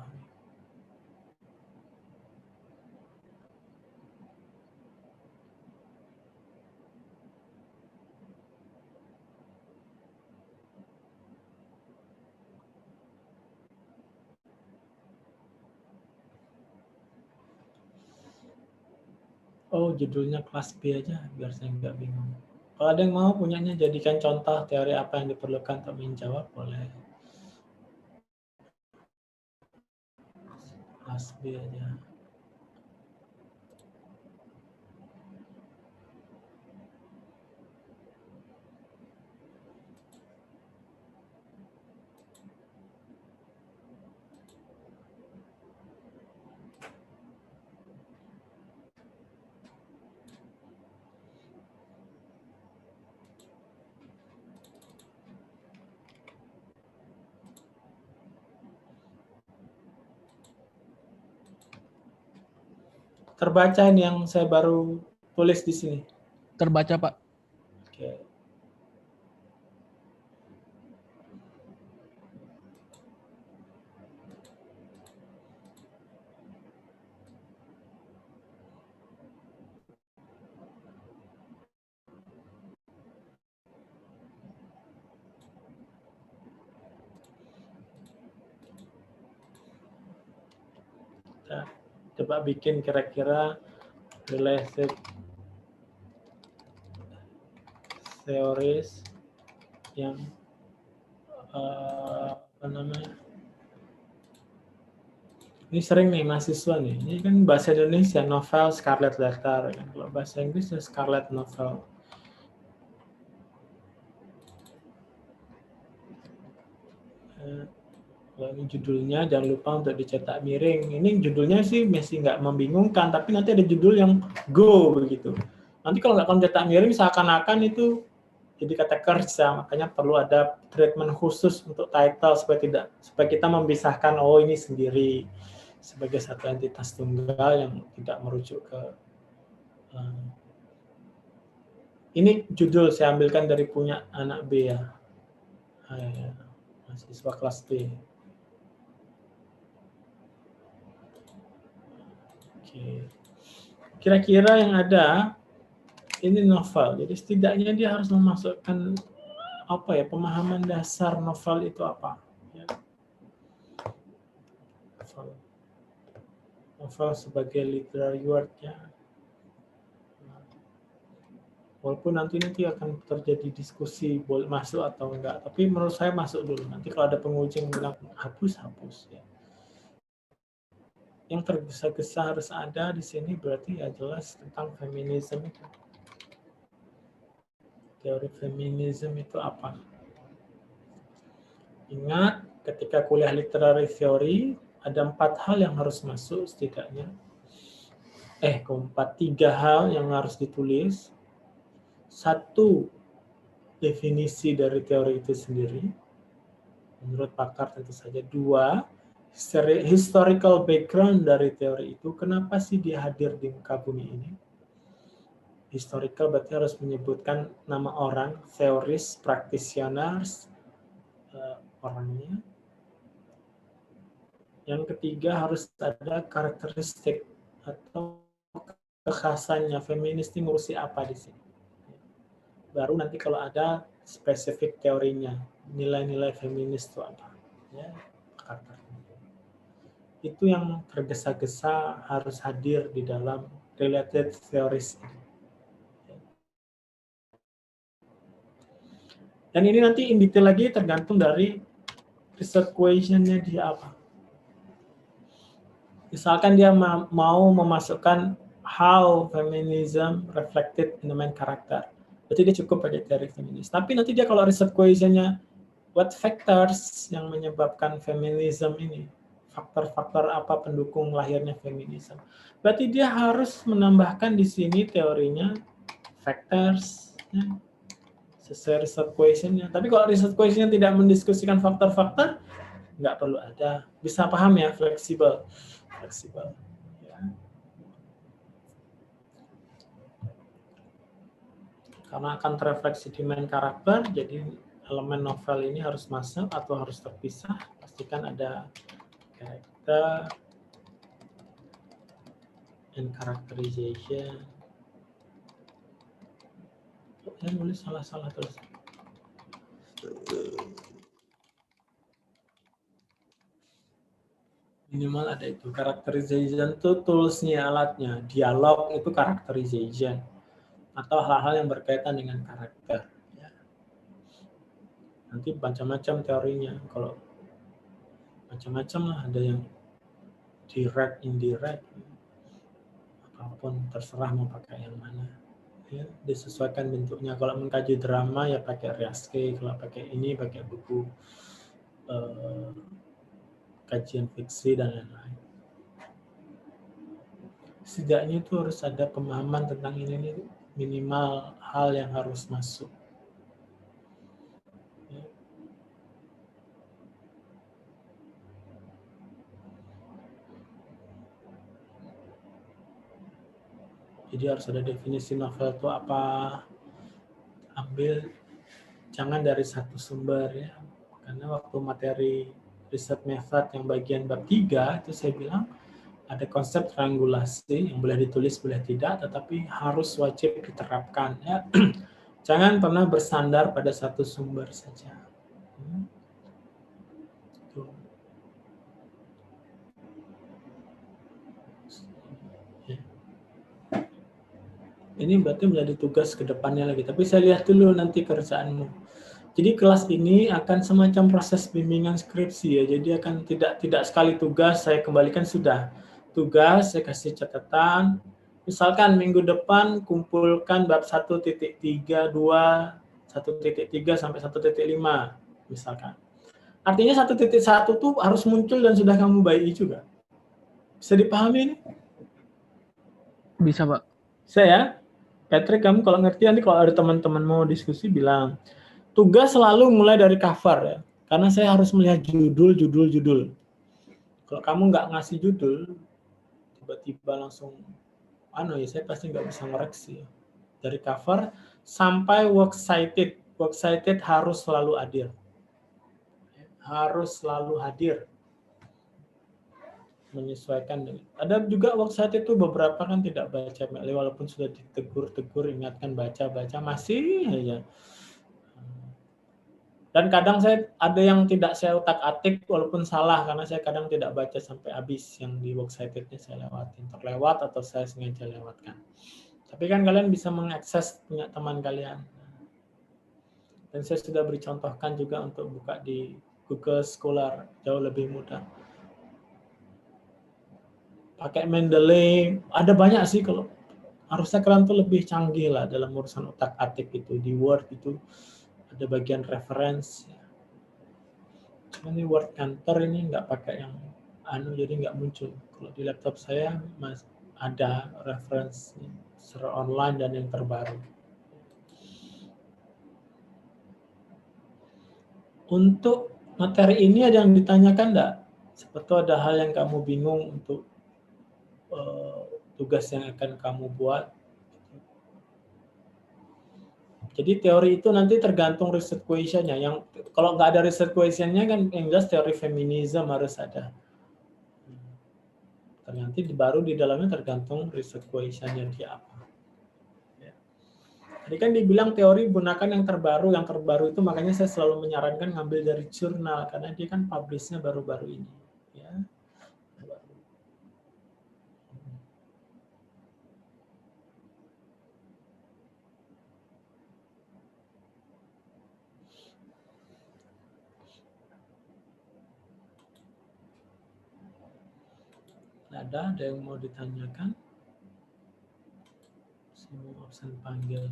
Oh, judulnya kelas B aja, biar saya nggak bingung. Kalau ada yang mau punyanya, jadikan contoh teori apa yang diperlukan untuk menjawab, boleh. Kelas B aja. Terbaca ini yang saya baru tulis di sini. Terbaca, Pak. Oke. Kita coba bikin kira-kira related theories yang apa namanya? Ini sering nih mahasiswa nih. Ini kan bahasa Indonesia novel Scarlet Letter kan. Kalau bahasa Inggris ya Scarlet Novel. Kalau ini judulnya jangan lupa untuk dicetak miring. Ini judulnya sih masih nggak membingungkan, tapi nanti ada judul yang go begitu. Nanti kalau nggak kamu cetak miring seakan-akan itu jadi kata kerja, makanya perlu ada treatment khusus untuk title supaya kita memisahkan oh ini sendiri sebagai satu entitas tunggal yang tidak merujuk ke ini judul saya ambilkan dari punya anak B ya. Mahasiswa kelas B. Oke. Kira-kira yang ada ini novel. Jadi setidaknya dia harus memasukkan apa ya, pemahaman dasar novel itu apa. Ya. Novel sebagai literary word ya. Walaupun nanti akan terjadi diskusi boleh masuk atau enggak, tapi menurut saya masuk dulu. Nanti kalau ada penguji yang bilang hapus ya. Yang tergesa-gesa harus ada di sini berarti ya jelas tentang feminisme itu. Teori feminisme itu apa? Ingat, ketika kuliah literary theory ada 4 hal yang harus masuk setidaknya. 3 hal yang harus ditulis. 1, definisi dari teori itu sendiri. Menurut pakar tentu saja. 2, historical background dari teori itu. Kenapa sih dia hadir di muka bumi ini? Historical berarti harus menyebutkan nama orang, theories, practitioners, orangnya. Yang ketiga harus ada karakteristik atau kekhasannya. Feminis ini ngurusi apa di sini? Baru nanti kalau ada spesifik teorinya, nilai-nilai feminis itu apa? Ya, karakter. Itu yang tergesa-gesa harus hadir di dalam related theories. Dan ini nanti in detail lagi tergantung dari research question-nya dia apa. Misalkan dia mau memasukkan how feminism reflected in the main character. Berarti dia cukup pakai teori feminis. Tapi nanti dia kalau research question-nya what factors yang menyebabkan feminism ini, faktor-faktor apa pendukung lahirnya feminisme. Berarti dia harus menambahkan di sini teorinya factors, ya, sesuai research question-nya. Tapi kalau research question-nya tidak mendiskusikan faktor-faktor, nggak perlu ada. Bisa paham ya, fleksibel. Ya. Karena akan terefleksi di main karakter, jadi elemen novel ini harus masuk atau harus terpisah. Pastikan ada character and characterization. Saya nulis salah-salah terus. Minimal ada itu. Characterization itu tools-nya, alatnya. Dialog itu characterization. Atau hal-hal yang berkaitan dengan karakter. Ya. Nanti macam-macam teorinya. Kalau macam-macam lah, ada yang direct, indirect. Apapun, terserah mau pakai yang mana. Ya, disesuaikan bentuknya. Kalau mengkaji drama ya pakai Riaske, kalau pakai ini pakai buku kajian fiksi dan lain-lain. Setidaknya itu harus ada pemahaman tentang ini minimal hal yang harus masuk. Ya. Jadi harus ada definisi novel itu apa. Ambil jangan dari satu sumber ya. Karena waktu materi riset method yang bagian bab 3 itu saya bilang ada konsep triangulasi yang boleh ditulis boleh tidak, tetapi harus wajib diterapkan ya. Jangan pernah bersandar pada satu sumber saja. Ini berarti menjadi tugas ke depannya lagi. Tapi saya lihat dulu nanti kerjaanmu. Jadi kelas ini akan semacam proses bimbingan skripsi ya. Jadi akan tidak sekali tugas saya kembalikan sudah. Tugas saya kasih catatan. Misalkan minggu depan kumpulkan bab 1.3, 2, 1.3 sampai 1.5 misalkan. Artinya 1.1 tuh harus muncul dan sudah kamu bayi juga. Bisa dipahami ini? Bisa, Pak. Saya, Patrick, kamu kalau ngerti nanti kalau ada teman-teman mau diskusi bilang. Tugas selalu mulai dari cover ya. Karena saya harus melihat judul. Kalau kamu nggak ngasih judul, tiba-tiba langsung, saya pasti nggak bisa ngoreksi. Dari cover sampai works cited. Works cited harus selalu hadir. Harus selalu hadir. Menyesuaikan dengan. Ada juga works cited itu beberapa kan tidak baca, walaupun sudah ditegur, ingatkan baca, masih aja. Dan kadang ada yang tidak saya utak-atik walaupun salah karena saya kadang tidak baca sampai habis yang di works cited-nya saya lewatin, terlewat atau saya sengaja lewatkan. Tapi kan kalian bisa mengakses punya teman kalian. Dan saya sudah beri contohkan juga untuk buka di Google Scholar, jauh lebih mudah. Pakai Mendeley, ada banyak sih kalau harusnya kalian tuh lebih canggih lah dalam urusan utak-atik itu di Word itu. Ada bagian reference. Ini Word Kantor ini nggak pakai yang jadi nggak muncul. Kalau di laptop saya ada reference secara online dan yang terbaru. Untuk materi ini ada yang ditanyakan nggak? Seperti ada hal yang kamu bingung untuk tugas yang akan kamu buat. Jadi teori itu nanti tergantung research question-nya. Yang kalau nggak ada research question-nya kan yang jelas teori feminisme harus ada. Nanti baru di dalamnya tergantung research question-nya dia apa. Ya. Tadi kan dibilang teori gunakan yang terbaru. Yang terbaru itu makanya saya selalu menyarankan ngambil dari jurnal karena dia kan publish-nya baru-baru ini. Ya. Ada yang mau ditanyakan? Semua absen panggil.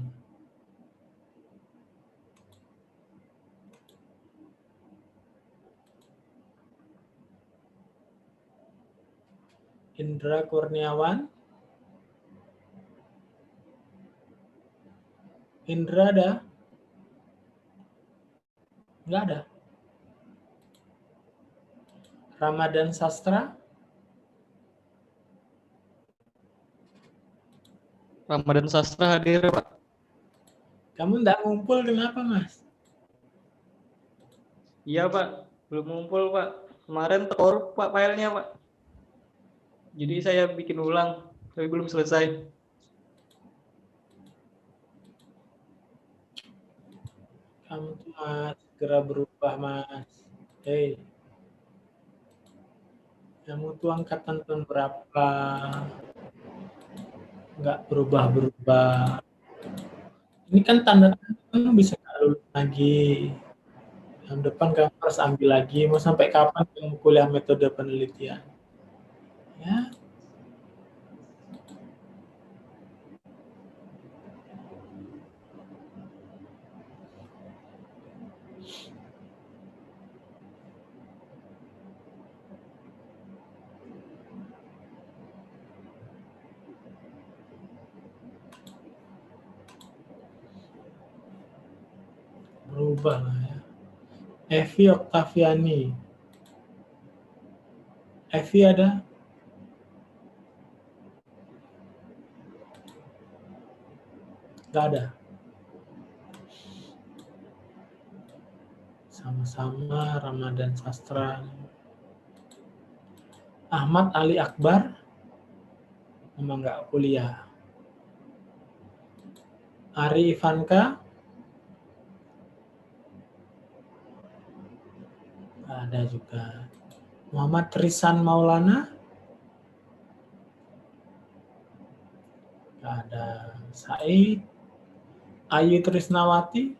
Indra Kurniawan. Indra ada? Enggak ada. Ramadan Sastra. Ramadan Sastra hadir, Pak. Kamu enggak ngumpul kenapa, Mas? Iya, Pak. Belum ngumpul, Pak. Kemarin terkorup, Pak, filenya, Pak. Jadi saya bikin ulang, tapi belum selesai. Kamu tuh Mas, segera berubah, Mas. Hei. Kamu tuh angkatan tahun berapa? Enggak berubah-berubah. Ini kan tanda-tanda kamu bisa nggak lulus lagi. Yang depan kamu harus ambil lagi. Mau sampai kapan kamu kuliah metode penelitian? Ya. Berubah lah ya. Evi Oktaviani. Evi ada? Nggak ada. Sama-sama Ramadan Sastra. Ahmad Ali Akbar. Memang nggak kuliah. Ari Ivanka. Nggak ada juga. Muhammad Trisan Maulana. Nggak ada. Said. Ayu Trisnawati.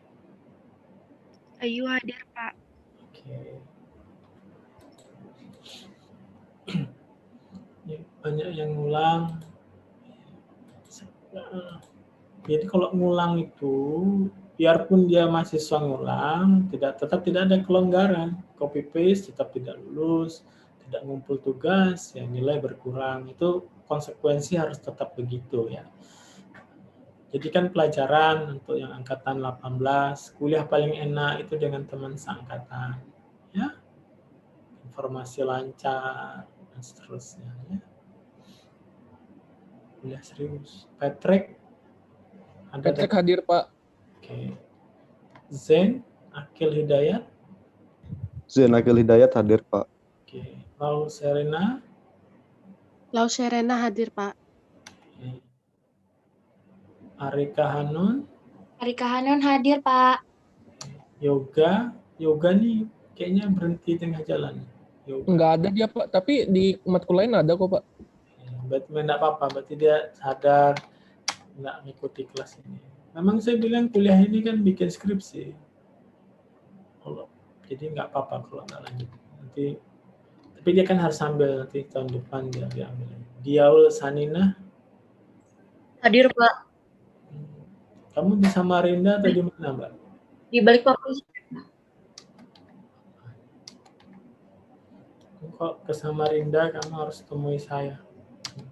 Ayu hadir, Pak. Oke. Banyak yang ngulang. Jadi kalau ngulang itu, biarpun dia mahasiswa ngulang, tetap tidak ada kelonggaran. Copy paste tetap tidak lulus, tidak ngumpul tugas, ya nilai berkurang. Itu konsekuensi harus tetap begitu ya. Jadi kan pelajaran untuk yang angkatan 18, kuliah paling enak itu dengan teman seangkatan. Ya. Informasi lancar dan seterusnya ya. Kuliah serius. Patrick ada Patrick hadir, Pak. Oke. Zen Akil Hidayat. Zain Akil Hidayat hadir, Pak. Oke. Lau Serena. Lau Serena hadir, Pak. Oke. Arika Hanun. Arika Hanun hadir, Pak. Yoga. Yoga nih kayaknya berhenti tengah jalan. Yoga. Nggak ada dia, Pak. Tapi di matkul lain ada kok, Pak. Berarti enggak apa-apa. Berarti dia sadar nggak mengikuti kelas ini. Memang saya bilang kuliah ini kan bikin skripsi. Jadi nggak apa-apa kalau nggak lanjut. Nanti, tapi dia kan harus ambil nanti tahun depan dia ambil. Diaul Sanina. Hadir, Pak. Kamu di Samarinda atau di mana, Mbak? Di Balikpapan. Kok ke Samarinda kamu harus temui saya.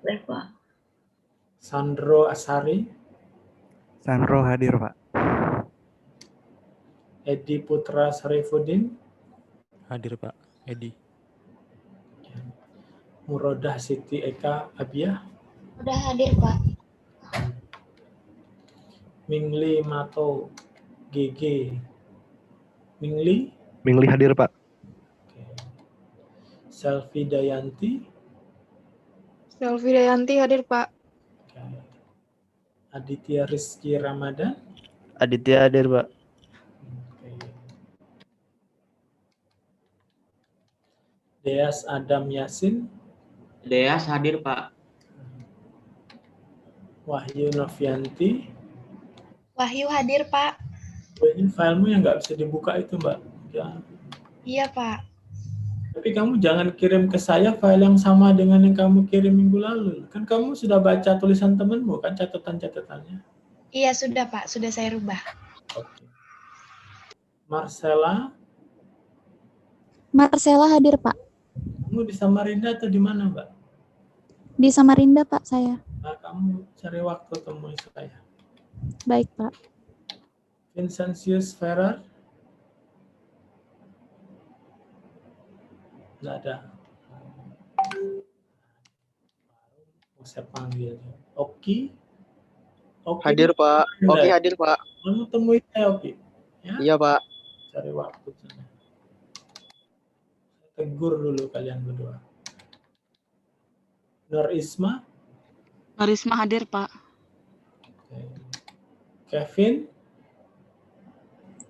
Boleh, Pak. Sandro Asari. Sandro hadir, Pak. Edi Putra Sarifuddin. Hadir, Pak. Edi. Murodah Siti Eka Abiyah. Udah hadir, Pak. Mingli Mato GG. Mingli. Mingli hadir, Pak. Oke. Selvi Dayanti. Selvi Dayanti hadir, Pak. Oke. Aditya Rizky Ramadan. Aditya hadir, Pak. Oke. Deas Adam Yasin. Deas hadir, Pak. Wahyu Novianti. Wahyu hadir, Pak. Ini filemu yang nggak bisa dibuka itu, Mbak. Ya. Iya, Pak. Tapi kamu jangan kirim ke saya file yang sama dengan yang kamu kirim minggu lalu. Kan kamu sudah baca tulisan temanmu, kan catatan-catatannya. Iya, sudah, Pak. Sudah saya rubah. Oke. Marcella, Marcella hadir, Pak. kamu di Samarinda atau di mana, Mbak? Di Samarinda, Pak, saya. Nah, kamu cari waktu temui saya. Baik, Pak. Vincentius Ferrer. Nggak ada. Mau saya panggil. Oki. Hadir, Pak. Oke, hadir, Pak. Kamu temui saya, Oki. Ya? Iya, Pak. Cari waktu sana. Tegur dulu kalian berdua. Nur Isma. Risma hadir, Pak. Oke. Kevin.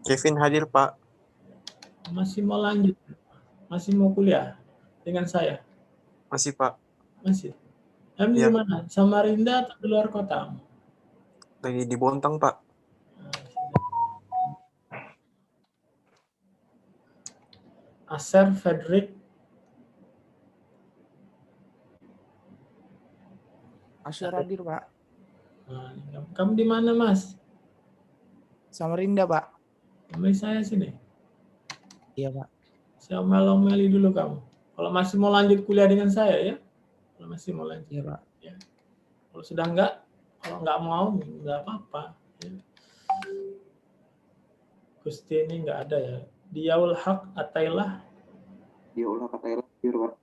Kevin hadir, Pak. Masih mau lanjut? Masih mau kuliah dengan saya? Masih, Pak. Masih. Kamu Iya. di mana? Samarinda atau di luar kota? Lagi di Bontang, Pak. Aser Frederick. Asyar hadir, Pak. Nah, kamu di mana, Mas? Samarinda, Pak. Temui saya sini. Iya, Pak. Saya omeli dulu kamu. Kalau masih mau lanjut kuliah dengan saya ya. Kalau masih mau lanjut. Iya, Pak. Ya. Kalau sudah enggak, kalau enggak mau enggak apa-apa. Ya. Gusti ini enggak ada ya. Diaul Haq Atailah. Diaul Haq Atailah hadir, Pak.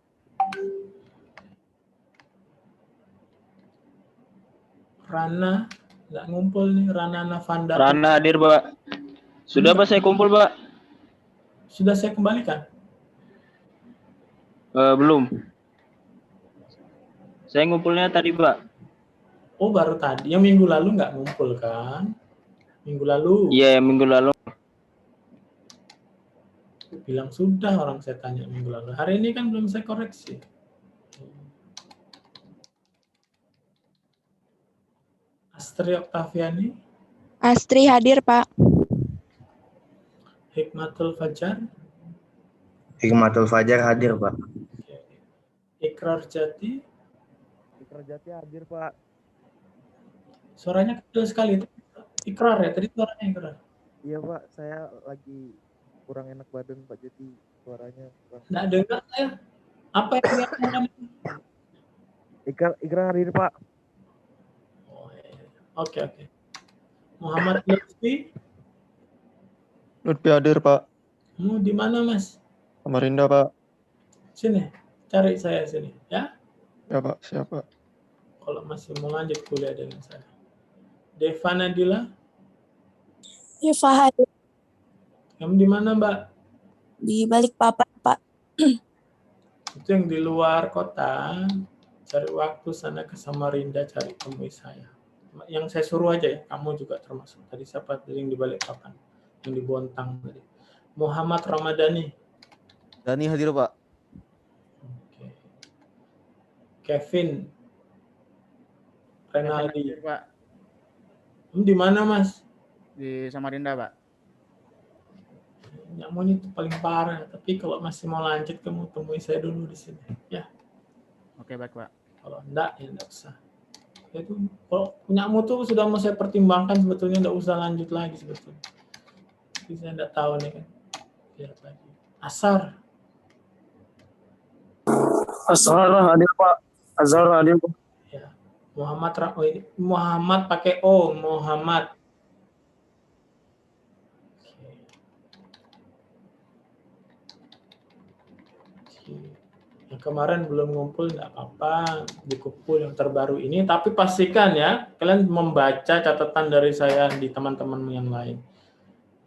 Rana enggak ngumpul nih. Rana Navanda. Rana hadir, Pak. Sudah, Pak, saya kumpul, Pak. Sudah saya kembalikan. Belum. Saya ngumpulnya tadi, Pak. Oh, baru tadi. Yang minggu lalu enggak ngumpul kan? Minggu lalu. Iya, minggu lalu. Bilang sudah, orang saya tanya minggu lalu. Hari ini kan belum saya koreksi. Astri Oktaviani. Astri hadir, Pak. Hikmatul Fajar. Hikmatul Fajar hadir, Pak. Ikrar Jati. Ikrar Jati hadir, Pak. Suaranya kecil sekali. Ikrar ya, tadi suaranya ikrar. Iya, Pak. Saya lagi kurang enak badan, Pak. Jadi suaranya kurang. Nggak dengar saya. Apa yang kelihatan? Ikrar hadir, Pak. Oh, iya. Oke. Muhammad Lutfi. Lutfi hadir, Pak. Kamu di mana, Mas? Samarinda, Pak. Sini, cari saya sini, ya. Ya, Pak. Siapa? Kalau masih mau lanjut kuliah dengan saya. Deva Nadila. Eva hadir. Kamu di mana, Mbak? Di Balikpapan, Pak. Itu yang di luar kota. Cari waktu sana ke Samarinda, cari temui saya. Yang saya suruh aja ya, kamu juga termasuk. Tadi siapa yang di Balikpapan? Yang di Bontang tadi. Muhammad Ramadhani. Dani hadir, Pak. Oke. Kevin Renaldi. Pak. Kamu di mana, Mas? Di Samarinda, Pak. Nyamuk itu paling parah. Tapi kalau masih mau lanjut, kamu temui saya dulu di sini. Ya. Oke, baik, Pak. Kalau enggak, ya enggak usah. Itu kalau punyamu tuh sudah mau saya pertimbangkan sebetulnya enggak usah lanjut lagi sebetulnya. Tapi saya enggak tahu nih kan. Lihat lagi. Asar. Azhar hadir, Pak. Azhar hadir, Pak. Ya. Muhammad pakai O, Muhammad. Yang kemarin belum ngumpul nggak apa-apa, dikumpul yang terbaru ini. Tapi pastikan ya, kalian membaca catatan dari saya di teman-teman yang lain.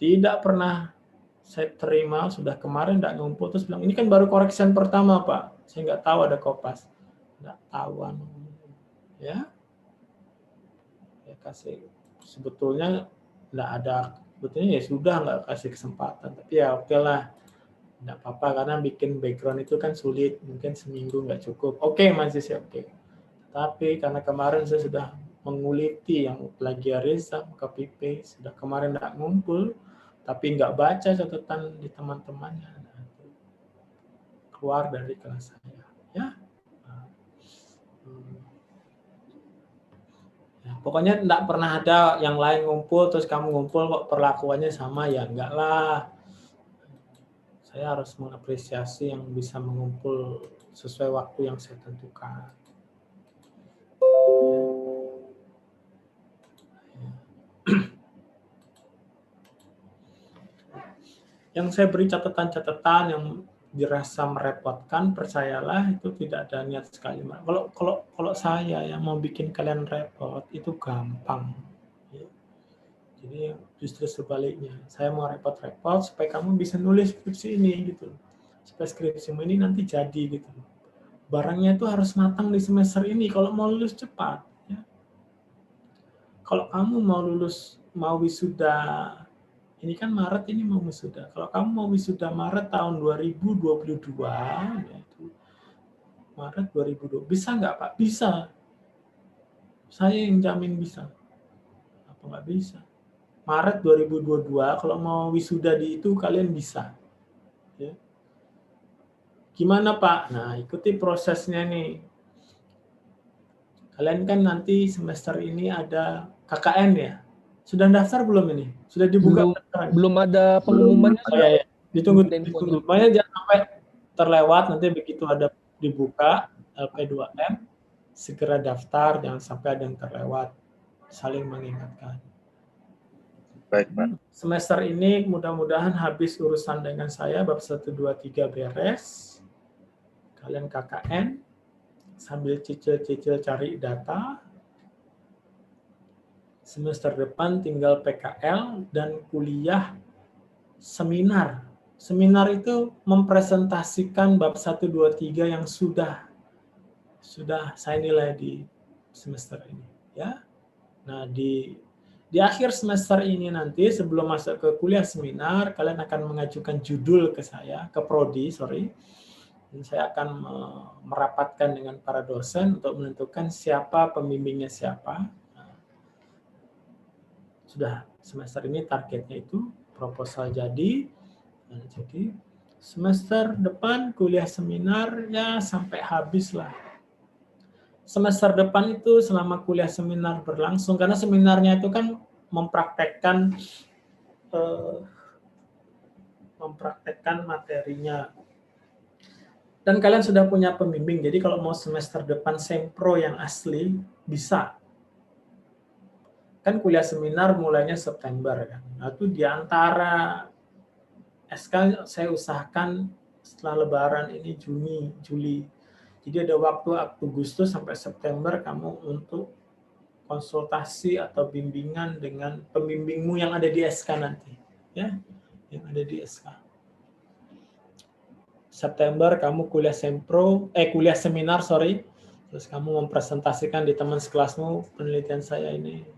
Tidak pernah saya terima, sudah kemarin nggak ngumpul, terus bilang, ini kan baru koreksian pertama, Pak. Saya nggak tahu ada kopas. Nggak tahuan. Ya. kasih, sebetulnya nggak ada, sebetulnya ya sudah nggak kasih kesempatan, tapi ya oke lah, nggak apa-apa karena bikin background itu kan sulit, mungkin seminggu nggak cukup. Oke, masih sih oke. Tapi karena kemarin saya sudah menguliti yang plagiarisme, copy paste, sudah kemarin nggak ngumpul, tapi nggak baca catatan di teman-temannya, nah, itu keluar dari kelas saya, ya. Ya, pokoknya nggak pernah ada yang lain ngumpul terus kamu ngumpul kok perlakuannya sama, ya enggak lah. Saya harus mengapresiasi yang bisa mengumpul sesuai waktu yang saya tentukan. Yang saya beri catatan-catatan yang dirasa merepotkan, percayalah itu tidak ada niat sekali. Kalau saya yang mau bikin kalian repot itu gampang. Ya. Jadi justru sebaliknya, saya mau repot-repot supaya kamu bisa nulis skripsi ini gitu. Supaya skripsimu ini nanti jadi gitu. Barangnya itu harus matang di semester ini kalau mau lulus cepat. Ya. Kalau kamu mau wisuda, ini kan Maret ini mau wisuda. Kalau kamu mau wisuda Maret tahun 2022, yaitu Maret 2020, bisa nggak Pak? Bisa. Saya yang jamin bisa. Apa nggak bisa? Maret 2022, kalau mau wisuda di itu kalian bisa. Ya. Gimana Pak? Nah, ikuti prosesnya nih. Kalian kan nanti semester ini ada KKN ya? Sudah daftar belum ini? Sudah dibuka? Belum ada pengumumannya. Oh, ya. Ditunggu. Pokoknya jangan sampai terlewat, nanti begitu ada dibuka LP2M, segera daftar, jangan sampai ada yang terlewat. Saling mengingatkan. Baik, Pak. Semester ini mudah-mudahan habis urusan dengan saya, bab 1, 2, 3 beres. Kalian KKN, sambil cicil-cicil cari data. Semester depan tinggal PKL dan kuliah seminar. Seminar itu mempresentasikan bab 1, 2, 3 yang sudah saya nilai di semester ini. Ya. Nah, di akhir semester ini nanti sebelum masuk ke kuliah seminar, kalian akan mengajukan judul ke saya, ke prodi, Dan saya akan merapatkan dengan para dosen untuk menentukan siapa pembimbingnya siapa. Sudah semester ini targetnya itu proposal jadi. Nah, jadi semester depan kuliah seminar ya sampai habis lah. Semester depan itu selama kuliah seminar berlangsung, karena seminarnya itu kan mempraktekkan materinya. Dan kalian sudah punya pembimbing, jadi kalau mau semester depan sempro yang asli bisa. Kan kuliah seminar mulainya September kan. Nah, itu di antara SK saya usahakan setelah Lebaran ini Juni, Juli. Jadi ada waktu Agustus sampai September kamu untuk konsultasi atau bimbingan dengan pembimbingmu yang ada di SK nanti, ya, yang ada di SK. September kamu kuliah seminar, terus kamu mempresentasikan di teman sekelasmu penelitian saya ini.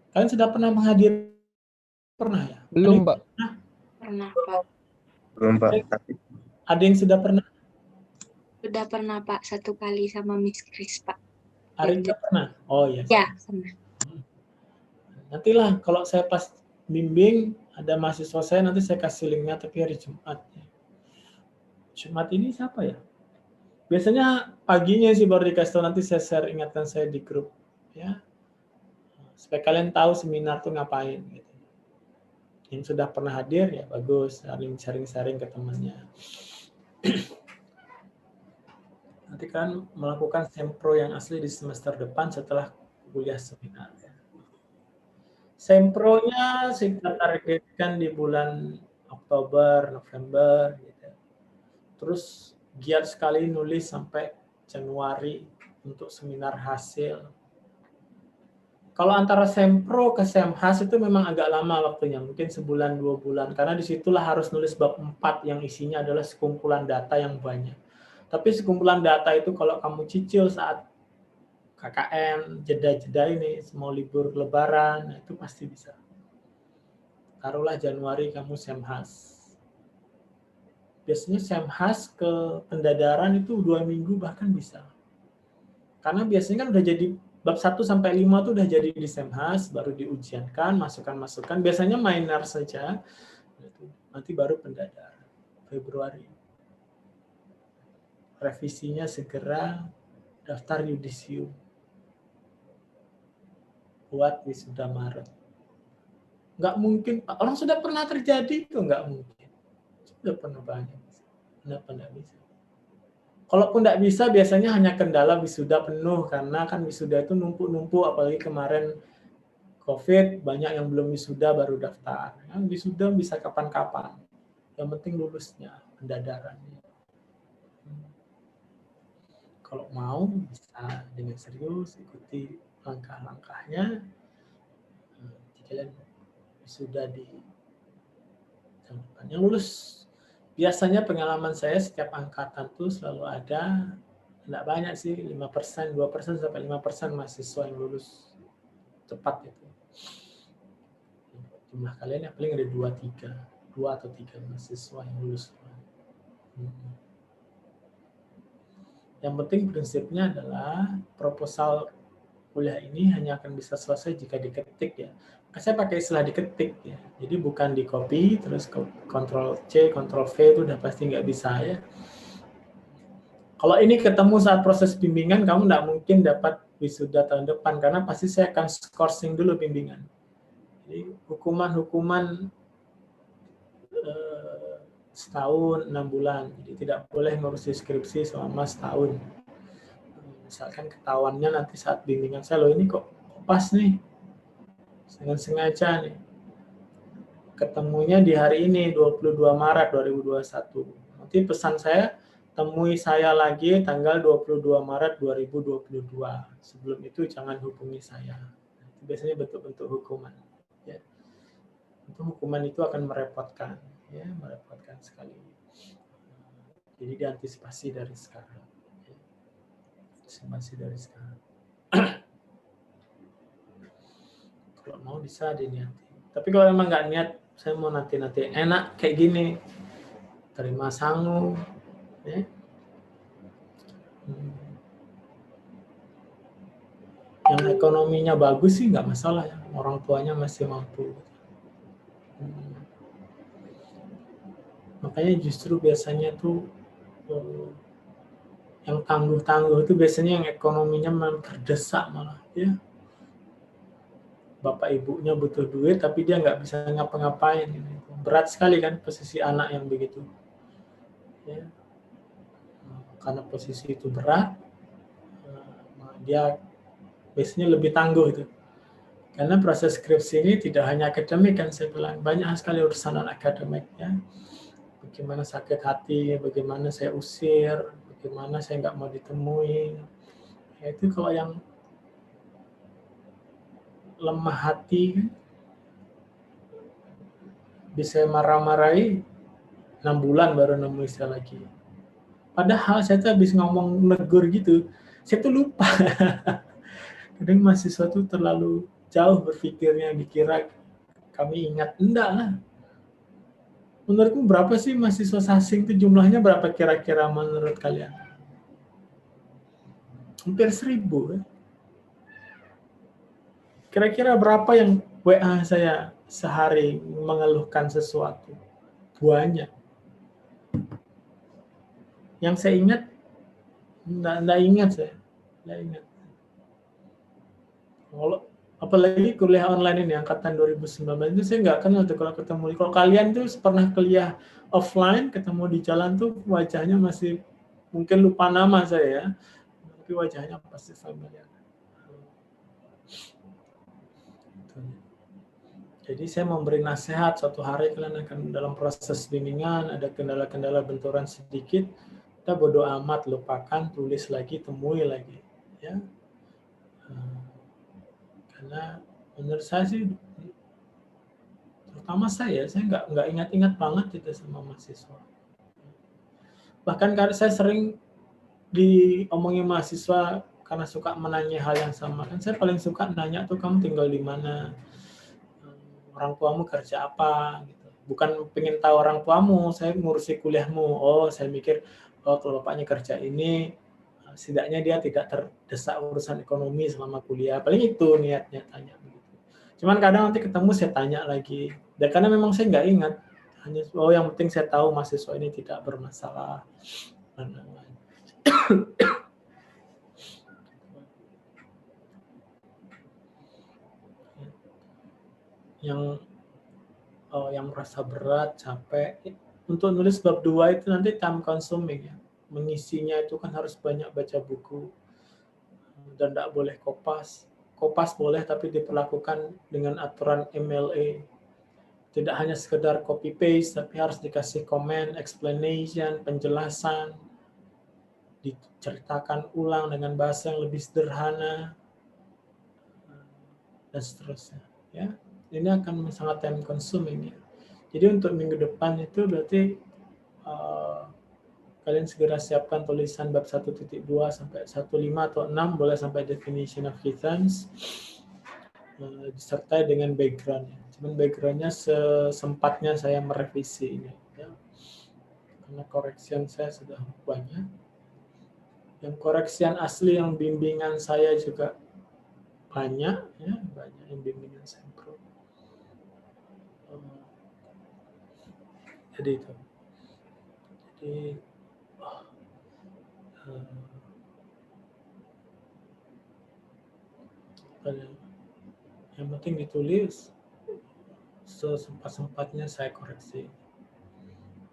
Kalian sudah pernah menghadiri? Pernah ya? Belum, Pak. Pernah, Pak. Belum, Pak. Ada yang sudah pernah? Sudah pernah, Pak. 1 kali sama Miss Chris, Pak. Arinda pernah? Oh iya. Ya, pernah. Nantilah kalau saya pas bimbing, ada mahasiswa saya, nanti saya kasih linknya, tapi hari Jumat. Jumat ini siapa ya? Biasanya paginya sih baru dikasih tahu, nanti saya share, ingatkan saya di grup. Ya. Supaya kalian tahu seminar tuh ngapain. Gitu. Yang sudah pernah hadir, ya bagus, sharing-sharing ke temannya. Nanti kan melakukan sempro yang asli di semester depan setelah kuliah seminar. Ya. Sempronya kita targetkan di bulan Oktober, November. Gitu. Terus giat sekali nulis sampai Januari untuk seminar hasil. Kalau antara sempro ke semhas itu memang agak lama waktunya, mungkin sebulan 2 bulan, karena disitulah harus nulis bab 4 yang isinya adalah sekumpulan data yang banyak. Tapi sekumpulan data itu kalau kamu cicil saat KKN, jeda-jeda ini, mau libur lebaran, itu pasti bisa. Taruhlah Januari kamu Semhas. Biasanya Semhas ke pendadaran itu 2 minggu bahkan bisa. Karena biasanya kan udah jadi bab 1 sampai 5 tuh udah jadi di Semhas, baru diujiankan, masukan-masukan. Biasanya minor saja, nanti baru pendadaran Februari. Revisinya segera, daftar yudisium. Buat wisuda Maret. Nggak mungkin, orang sudah pernah terjadi itu nggak mungkin. Sudah pernah banyak. Kenapa nggak bisa? Kalaupun nggak bisa, biasanya hanya kendala wisuda penuh, karena kan wisuda itu numpuk-numpuk, apalagi kemarin COVID, banyak yang belum wisuda baru daftar. Yang wisuda bisa kapan-kapan. Yang penting lulusnya, pendadarannya. Kalau mau, bisa dengan serius, ikuti langkah-langkahnya. Kalian sudah di tahun depan. Yang lulus, biasanya pengalaman saya setiap angkatan tuh selalu ada, tidak banyak sih, 5%, 2% sampai 5% mahasiswa yang lulus cepat itu. Jumlah kalian yang paling ada 2 atau 3 mahasiswa yang lulus. Yang penting prinsipnya adalah proposal kuliah ini hanya akan bisa selesai jika diketik ya. Saya pakai istilah diketik ya. Jadi bukan di copy terus Ctrl C, Ctrl V itu udah pasti nggak bisa ya. Kalau ini ketemu saat proses bimbingan, kamu nggak mungkin dapat wisuda tahun depan karena pasti saya akan scoring dulu bimbingan. Jadi hukuman setahun 6 bulan, jadi tidak boleh ngurusi skripsi selama setahun. Misalkan ketahuannya nanti saat bimbingan saya, loh ini kok pas nih, dengan sengaja nih, ketemunya di hari ini 22 Maret 2021. Nanti pesan saya, temui saya lagi tanggal 22 Maret 2022. Sebelum itu jangan hubungi saya. Itu biasanya bentuk-bentuk hukuman. Ya. Itu hukuman itu akan merepotkan. Ya, merepotkan sekali. Jadi diantisipasi dari sekarang. Antisipasi dari sekarang. Kalau mau bisa diniati. Tapi kalau memang nggak niat, saya mau nanti enak kayak gini, terima sangu, ya. Yang ekonominya bagus sih nggak masalah ya, orang tuanya masih mampu. Makanya justru biasanya tuh yang tangguh-tangguh itu biasanya yang ekonominya terdesak malah ya. Bapak ibunya butuh duit tapi dia nggak bisa ngapa-ngapain. Berat sekali kan posisi anak yang begitu. Ya. Karena posisi itu berat, dia biasanya lebih tangguh itu. Karena proses skripsi ini tidak hanya akademik kan saya bilang, banyak sekali urusan non-akademik ya. Bagaimana sakit hati, bagaimana saya usir, bagaimana saya nggak mau ditemui. Ya, itu kalau yang lemah hati, bisa marah-marahi, 6 bulan baru nemu saya lagi. Padahal saya tuh habis ngomong negur gitu, saya tuh lupa. Kadang mahasiswa tuh terlalu jauh berpikirnya, dikira kami ingat. Enggak lah. Menurutmu berapa sih mahasiswa asing itu jumlahnya berapa kira-kira menurut kalian? Hampir 1000 ya. Kira-kira berapa yang WA saya sehari mengeluhkan sesuatu? Banyak. Yang saya ingat, enggak ingat saya. Enggak ingat. Kalau apalagi kuliah online ini angkatan 2019 itu saya nggak kenal tuh kalau ketemu. Kalau kalian tuh pernah kuliah offline ketemu di jalan tuh wajahnya masih mungkin lupa nama saya ya, tapi wajahnya pasti familiar. Jadi saya memberi nasihat, suatu hari kalian akan dalam proses bimbingan ada kendala-kendala benturan sedikit, kita bodo amat, lupakan, tulis lagi, temui lagi, ya. Karena menurut saya sih, terutama saya nggak ingat-ingat banget itu sama mahasiswa. Bahkan saya sering diomongin mahasiswa, karena suka menanya hal yang sama. Kan saya paling suka nanya tuh, kamu tinggal di mana, orang tuamu kerja apa, gitu. Bukan pengen tahu orang tuamu, saya ngurusi kuliahmu. Oh, saya mikir, oh kalau bapaknya kerja ini, setidaknya dia tidak terdesak urusan ekonomi selama kuliah. Paling itu niatnya tanya. Cuman kadang nanti ketemu saya tanya lagi. Dan karena memang saya nggak ingat. Hanya, oh yang penting saya tahu mahasiswa ini tidak bermasalah. Dan lain-lain. yang merasa berat, capek. Untuk nulis bab 2 itu nanti time consuming ya. Mengisinya itu kan harus banyak baca buku. Dan tidak boleh kopas. Kopas boleh tapi diperlakukan dengan aturan MLA. Tidak hanya sekedar copy paste, tapi harus dikasih komen, explanation, penjelasan, diceritakan ulang dengan bahasa yang lebih sederhana, dan seterusnya. Ya, ini akan sangat time consuming ya. Jadi untuk minggu depan itu berarti kalian segera siapkan tulisan bab 1.2 sampai 1.5 atau 6, boleh sampai definition of heathens, disertai dengan background. Cuman backgroundnya sesempatnya saya merevisi ini. Ya. Karena koreksian saya sudah banyak. Yang koreksian asli yang bimbingan saya juga banyak, ya, banyak yang bimbingan sempro. Jadi itu. Jadi yang penting ditulis, sesempat-sempatnya saya koreksi.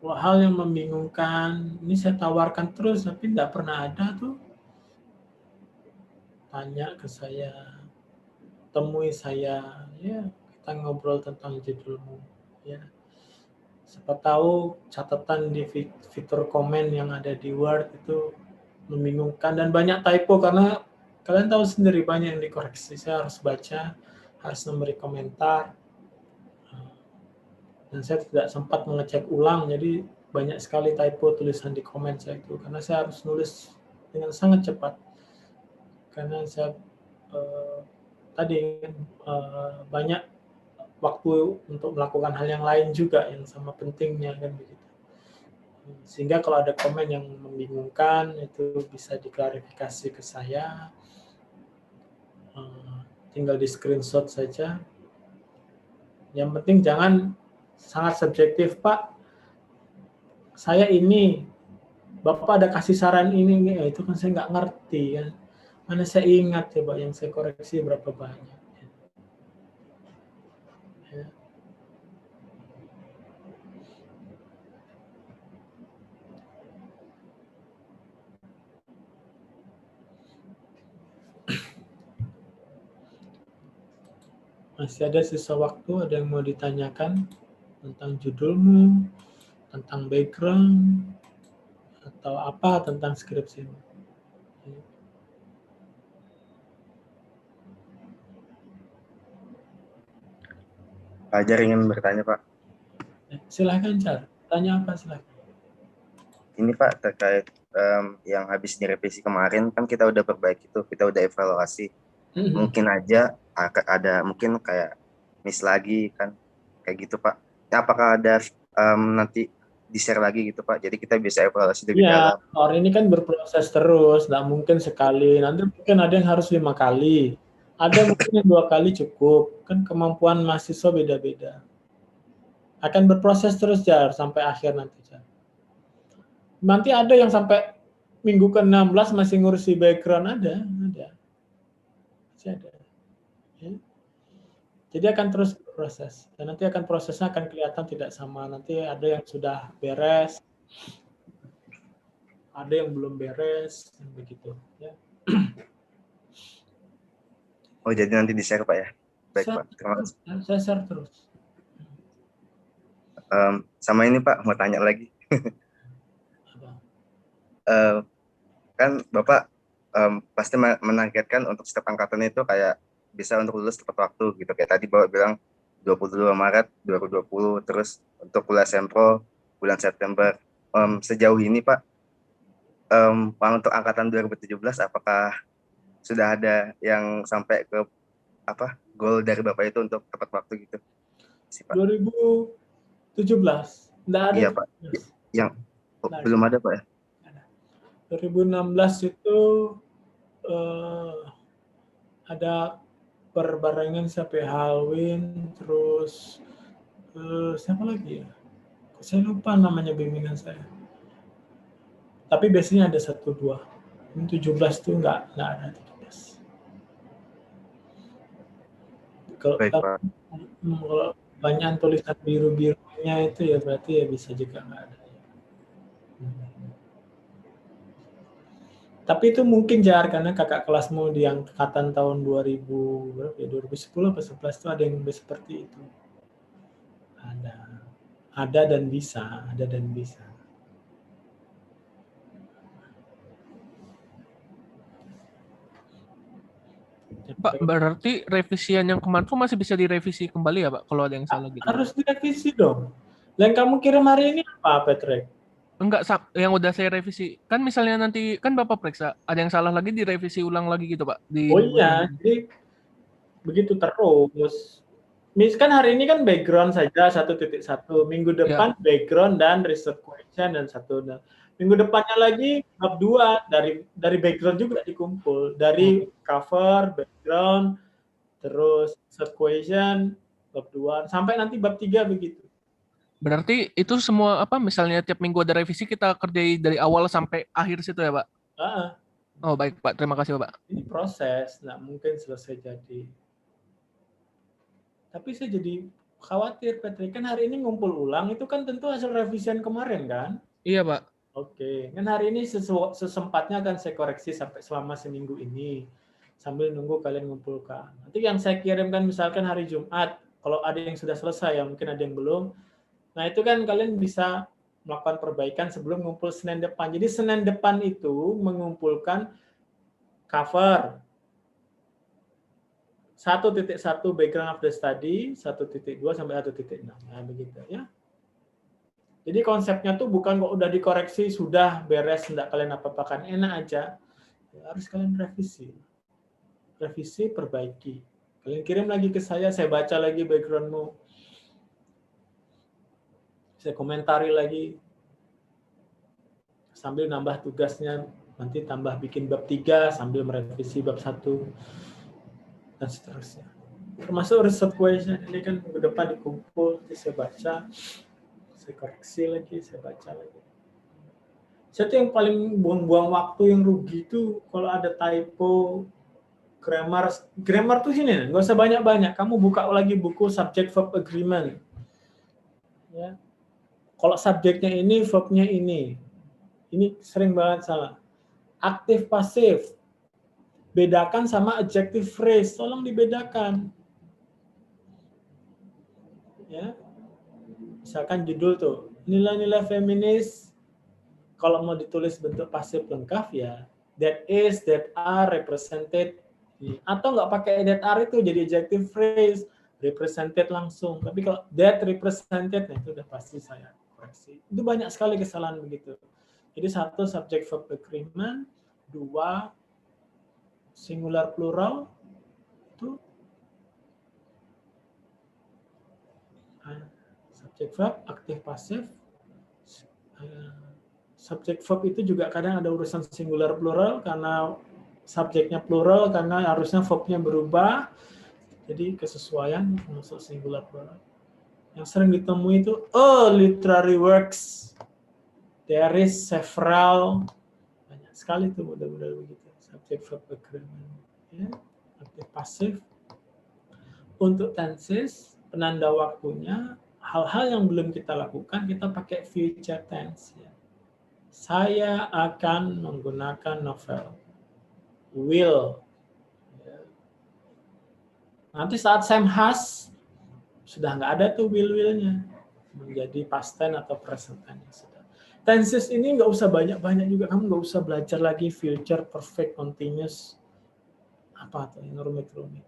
Hal yang membingungkan, ini saya tawarkan terus, tapi tidak pernah ada tuh. Tanya ke saya, temui saya, ya kita ngobrol tentang judulmu. Ya. Siapa tahu catatan di fitur komen yang ada di Word itu membingungkan dan banyak typo karena kalian tahu sendiri banyak yang dikoreksi. Saya harus baca, harus memberi komentar, dan saya tidak sempat mengecek ulang, jadi banyak sekali typo tulisan di komen saya itu karena saya harus nulis dengan sangat cepat karena saya banyak waktu untuk melakukan hal yang lain juga yang sama pentingnya kan begitu. Sehingga kalau ada komen yang membingungkan itu bisa diklarifikasi ke saya. Tinggal di screenshot saja. Yang penting jangan sangat subjektif, Pak. Saya ini, Bapak ada kasih saran ini, itu kan saya nggak ngerti kan. Mana saya ingat coba yang saya koreksi berapa banyak. Ya. Masih ada sisa waktu, ada yang mau ditanyakan tentang judulmu, tentang background, atau apa tentang skripsimu? Pak Jar ingin bertanya, Pak. Silahkan, Jar. Tanya apa, silahkan. Ini, Pak, terkait yang habis direvisi kemarin, kan kita udah perbaiki tuh, kita udah evaluasi. Mungkin aja ada mungkin kayak miss lagi kan kayak gitu Pak. Ya, apakah ada nanti di-share lagi gitu Pak? Jadi kita bisa evaluasi lebih dalam. Orang ini kan berproses terus, nggak mungkin sekali. Nanti mungkin ada yang harus 5 kali. Ada mungkin yang 2 kali cukup. Kan kemampuan mahasiswa beda-beda. Akan berproses terus Jar sampai akhir nanti Jar. Nanti ada yang sampai minggu ke-16 masih ngurusi background ada. Masih ada. Ya. Jadi akan terus berproses. Dan nanti akan prosesnya akan kelihatan tidak sama. Nanti ada yang sudah beres, ada yang belum beres, begitu. Ya. Oh jadi nanti di-share Pak ya? Baik Pak, terima kasih. Saya share terus. Sama ini Pak, mau tanya lagi. Kan Bapak pasti menargetkan untuk setiap angkatan itu kayak bisa untuk lulus tepat waktu gitu. Kayak tadi Bapak bilang 22 Maret 2020, terus untuk kuliah sempro bulan September. Sejauh ini Pak, untuk angkatan 2017 apakah sudah ada yang sampai ke apa goal dari Bapak itu untuk tepat waktu gitu sih Pak? 2017. Nggak ada. Iya Pak. Yang belum ada Pak ya? 2016 itu ada perbarengan sampai Halloween, terus siapa lagi ya? Saya lupa namanya bimbingan saya. Tapi biasanya ada 1-2. Ini 17 tuh nggak ada 17. Kalau banyak tulisan biru-birunya itu ya berarti ya bisa juga nggak ada. Tapi itu mungkin Jar, karena kakak kelasmu di angkatan tahun 2000 berapa ya, 2010 atau 11 itu ada yang seperti itu. Ada dan bisa. Pak, berarti revisian yang kemarin tuh masih bisa direvisi kembali ya Pak, kalau ada yang salah gitu? Harus direvisi dong. Yang kamu kirim hari ini apa, Patrick? Enggak, yang udah saya revisi. Kan misalnya nanti, kan Bapak periksa, ada yang salah lagi direvisi ulang lagi gitu Pak? Oh iya, jadi begitu terus. Misalkan hari ini kan background saja 1.1, minggu depan background dan research question dan 1. Minggu depannya lagi bab 2 dari background juga dikumpul, dari cover, background, terus research question, bab 2 sampai nanti bab 3 begitu. Berarti itu semua apa misalnya tiap minggu ada revisi kita kerjai dari awal sampai akhir situ ya Pak? Oh baik Pak, terima kasih Pak. Ini proses, nggak mungkin selesai jadi. Tapi saya jadi khawatir, Patrick, kan hari ini ngumpul ulang, itu kan tentu hasil revisian kemarin kan? Iya Pak. Oke, kan hari ini sesempatnya akan saya koreksi sampai selama seminggu ini, sambil nunggu kalian ngumpulkan. Nanti yang saya kirimkan misalkan hari Jumat, kalau ada yang sudah selesai, ya mungkin ada yang belum. Nah itu kan kalian bisa melakukan perbaikan sebelum ngumpul Senin depan. Jadi Senin depan itu mengumpulkan cover, 1.1 background of the study, 1.2 sampai 1.6. Nah begitu ya. Jadi konsepnya tuh bukan kok udah dikoreksi, sudah beres, enggak kalian apa-apakan, enak aja. Ya, harus kalian revisi. Revisi, perbaiki. Kalian kirim lagi ke saya baca lagi backgroundmu. Saya komentari lagi. Sambil nambah tugasnya, nanti tambah bikin bab 3, sambil merevisi bab 1, dan seterusnya. Termasuk research question, ini kan minggu depan dikumpul, nanti saya baca. Saya koreksi lagi, saya baca lagi. Saya tuh yang paling buang-buang waktu, yang rugi itu kalau ada typo, grammar tuh sini, nggak usah banyak-banyak. Kamu buka lagi buku subject verb agreement. Ya. Kalau subjeknya ini, verbnya ini. Ini sering banget salah. Aktif pasif. Bedakan sama adjective phrase, tolong dibedakan. Ya. Misalkan judul tuh, nilai-nilai feminis, kalau mau ditulis bentuk pasif lengkap ya, that is, that are, represented, atau nggak pakai that are itu jadi adjective phrase, represented langsung. Tapi kalau that represented, nah itu udah pasti saya koreksi. Itu banyak sekali kesalahan begitu. Jadi 1 subject verb agreement, 2 singular plural, itu subject verb, aktif pasif. Subject verb itu juga kadang ada urusan singular plural karena subjeknya plural, karena harusnya verbnya berubah. Jadi kesesuaian masuk singular plural. Yang sering ditemui itu literary works. There is several. Banyak sekali tuh model-model begitu. Subject verb agreement. Ya, aktif pasif. Untuk tenses, penanda waktunya, hal-hal yang belum kita lakukan, kita pakai future tense. Ya. Saya akan menggunakan novel. Will. Ya. Nanti saat Sam has, sudah nggak ada tuh will-willnya. Menjadi past tense atau present tense. Tenses ini nggak usah banyak-banyak juga. Kamu nggak usah belajar lagi future, perfect, continuous. Apa tuh yang rumit-rumit.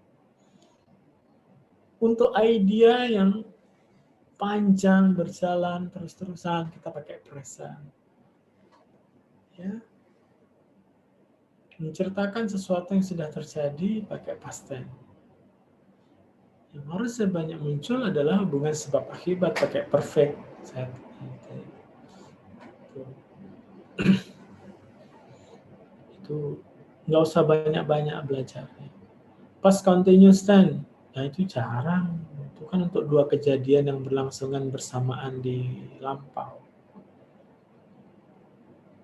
Untuk idea yang panjang, berjalan, terus-terusan, kita pakai present. Ya. Menceritakan sesuatu yang sudah terjadi pakai past tense. Yang harusnya banyak muncul adalah hubungan sebab akibat pakai perfect. Itu nggak usah banyak-banyak belajar. Past continuous tense, nah itu jarang. Itu kan untuk dua kejadian yang berlangsungan bersamaan di lampau.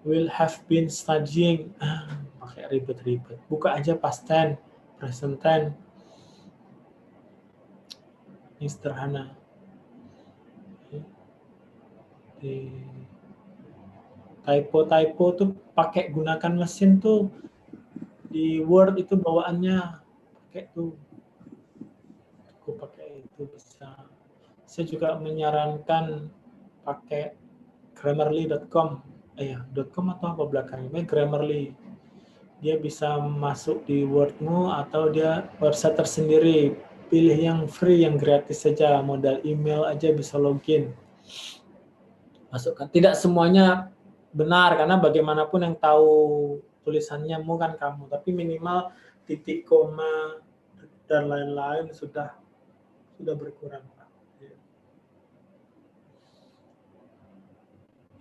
Will have been studying, pakai ribet-ribet. Buka aja past tense, present tense. Ini sederhana. Typo tuh pakai gunakan mesin tuh di Word itu bawaannya pakai tuh. Aku pakai itu bisa. Saya juga menyarankan pakai grammarly.com. .com atau apa belakangnya? Grammarly. Dia bisa masuk di Word-mu atau dia website tersendiri. Pilih yang free, yang gratis saja. Modal email aja bisa login. Masukkan. Tidak semuanya benar, karena bagaimanapun yang tahu tulisannya kan kamu. Tapi minimal titik, koma, dan lain-lain sudah berkurang.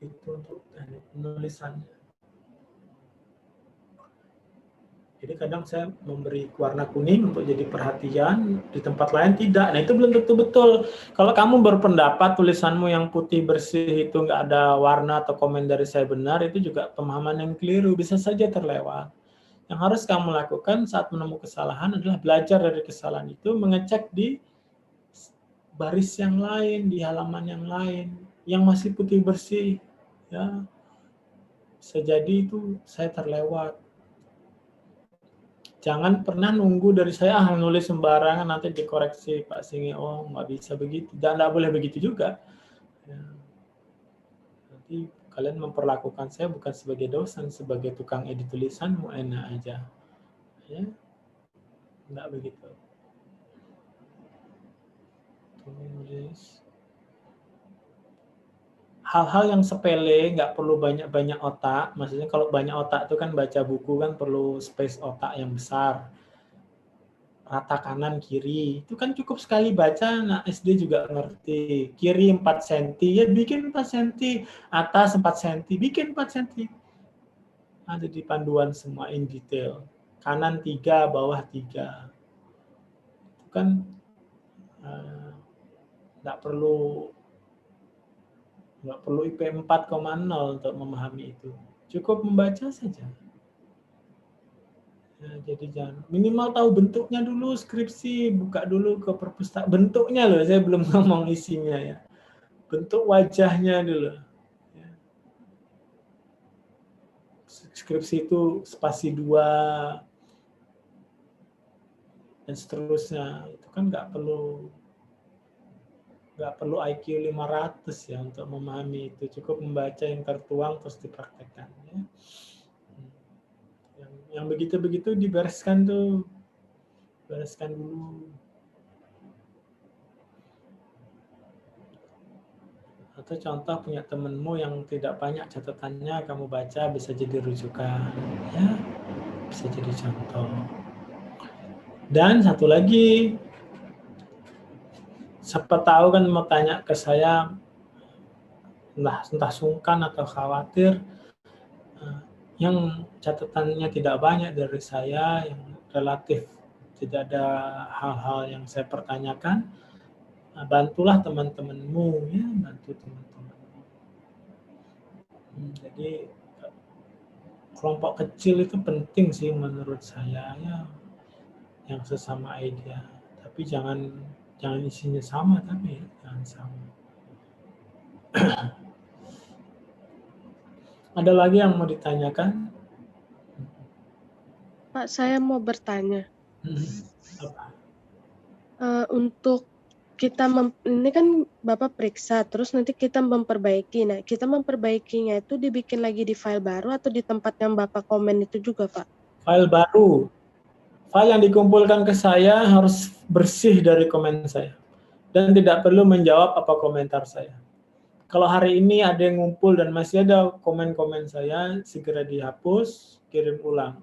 Itu untuk penulisannya. Jadi kadang saya memberi warna kuning untuk jadi perhatian, di tempat lain tidak. Nah itu belum tentu betul. Kalau kamu berpendapat tulisanmu yang putih bersih itu nggak ada warna atau komen dari saya benar, itu juga pemahaman yang keliru, bisa saja terlewat. Yang harus kamu lakukan saat menemukan kesalahan adalah belajar dari kesalahan itu, mengecek di baris yang lain, di halaman yang lain, yang masih putih bersih. Ya, bisa jadi itu saya terlewat. Jangan pernah nunggu dari saya nulis sembarangan nanti dikoreksi Pak Singi, oh nggak bisa begitu, dan nggak boleh begitu juga. Ya. Nanti kalian memperlakukan saya bukan sebagai dosen, sebagai tukang edit tulisanmu enak aja, ya nggak begitu. Tulis. Hal-hal yang sepele, nggak perlu banyak-banyak otak. Maksudnya kalau banyak otak itu kan baca buku kan perlu space otak yang besar. Rata kanan, kiri. Itu kan cukup sekali baca, nah SD juga ngerti. Kiri 4 cm, ya bikin 4 cm. Atas 4 cm, bikin 4 cm. Ada di panduan semua in detail. Kanan 3, bawah 3. Itu kan nggak perlu IP 4,0 untuk memahami itu. Cukup membaca saja. Ya, jadi jangan minimal tahu bentuknya dulu skripsi, buka dulu ke perpustakaan. Bentuknya loh, saya belum ngomong isinya ya. Bentuk wajahnya dulu. Ya. Skripsi itu spasi 2 dan seterusnya. Itu kan nggak perlu IQ 500 ya untuk memahami itu. Cukup membaca yang tertuang terus dipraktekkan. Ya. Yang begitu-begitu dibereskan tuh. Bereskan dulu. Atau contoh punya temenmu yang tidak banyak catatannya, kamu baca bisa jadi rujukan. Ya, bisa jadi contoh. Dan satu lagi, siapa tahu kan mau tanya ke saya, entah sungkan atau khawatir, yang catatannya tidak banyak dari saya, yang relatif tidak ada hal-hal yang saya pertanyakan, bantulah teman-temanmu, ya, bantu teman-teman. Jadi kelompok kecil itu penting sih menurut saya, ya, yang sesama idea. Tapi jangan isinya sama, tapi jangan sama. Ada lagi yang mau ditanyakan? Pak, saya mau bertanya. Apa? Untuk kita ini kan Bapak periksa, terus nanti kita memperbaiki. Nah, kita memperbaikinya itu dibikin lagi di file baru atau di tempat yang Bapak komen itu juga, Pak? File baru. File yang dikumpulkan ke saya harus bersih dari komen saya. Dan tidak perlu menjawab apa komentar saya. Kalau hari ini ada yang ngumpul dan masih ada komen-komen saya, segera dihapus, kirim ulang.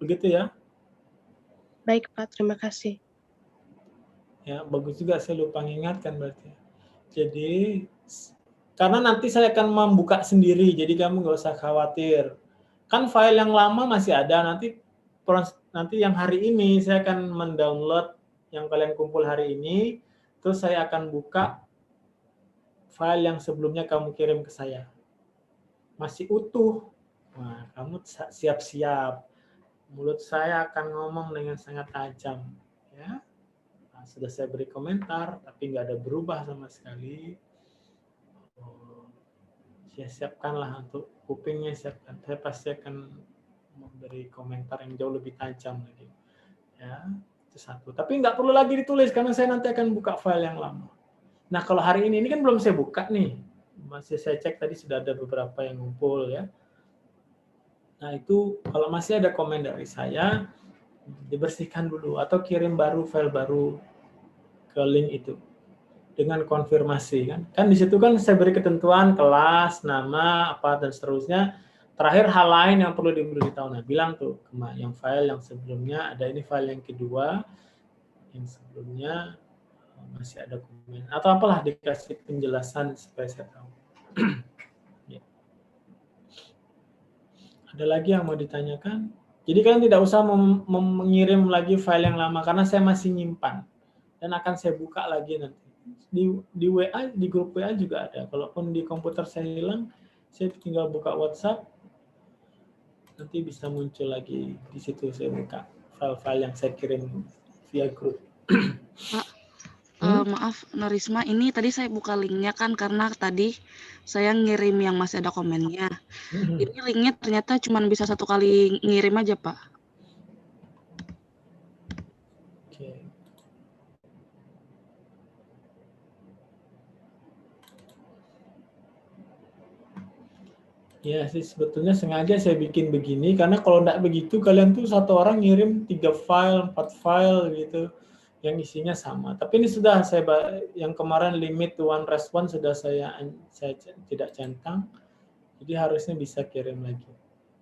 Begitu ya. Baik Pak, terima kasih. Ya, bagus juga saya lupa mengingatkan berarti. Jadi, karena nanti saya akan membuka sendiri, jadi kamu nggak usah khawatir. Kan file yang lama masih ada, nanti yang hari ini saya akan mendownload yang kalian kumpul hari ini, terus saya akan buka file yang sebelumnya kamu kirim ke saya. Masih utuh. Nah, kamu siap-siap. Mulut saya akan ngomong dengan sangat tajam. Ya. Nah, sudah saya beri komentar, tapi nggak ada berubah sama sekali. Saya siapkanlah untuk kupingnya, siapkan. Saya pasti akan memberi komentar yang jauh lebih tajam lagi. Ya, itu satu. Tapi nggak perlu lagi ditulis, karena saya nanti akan buka file yang lama. Nah, kalau hari ini kan belum saya buka nih. Masih saya cek tadi sudah ada beberapa yang ngumpul ya. Nah, itu kalau masih ada komen dari saya, dibersihkan dulu atau kirim baru file baru ke link itu dengan konfirmasi kan. Kan di situ kan saya beri ketentuan kelas, nama, apa dan seterusnya. Terakhir hal lain yang perlu diberitahu. Nah, bilang tuh yang file yang sebelumnya ada, ini file yang kedua, yang sebelumnya masih ada komen atau apalah, dikasih penjelasan supaya saya tahu. Ya. Ada lagi yang mau ditanyakan? Jadi kalian tidak usah mengirim lagi file yang lama karena saya masih nyimpan dan akan saya buka lagi nanti. Di WA, di grup WA juga ada. Kalaupun di komputer saya hilang, saya tinggal buka WhatsApp, nanti bisa muncul lagi di situ. Saya buka file-file yang saya kirim via grup. Pak, maaf Norisma, ini tadi saya buka linknya kan karena tadi saya ngirim yang masih ada komennya. Ini linknya ternyata cuma bisa 1 kali ngirim aja, Pak. Oke. Ya sih, sebetulnya sengaja saya bikin begini karena kalau enggak begitu kalian tuh satu orang ngirim 3 file, 4 file gitu yang isinya sama. Tapi ini sudah saya yang kemarin limit to one response sudah saya tidak centang. Jadi harusnya bisa kirim lagi.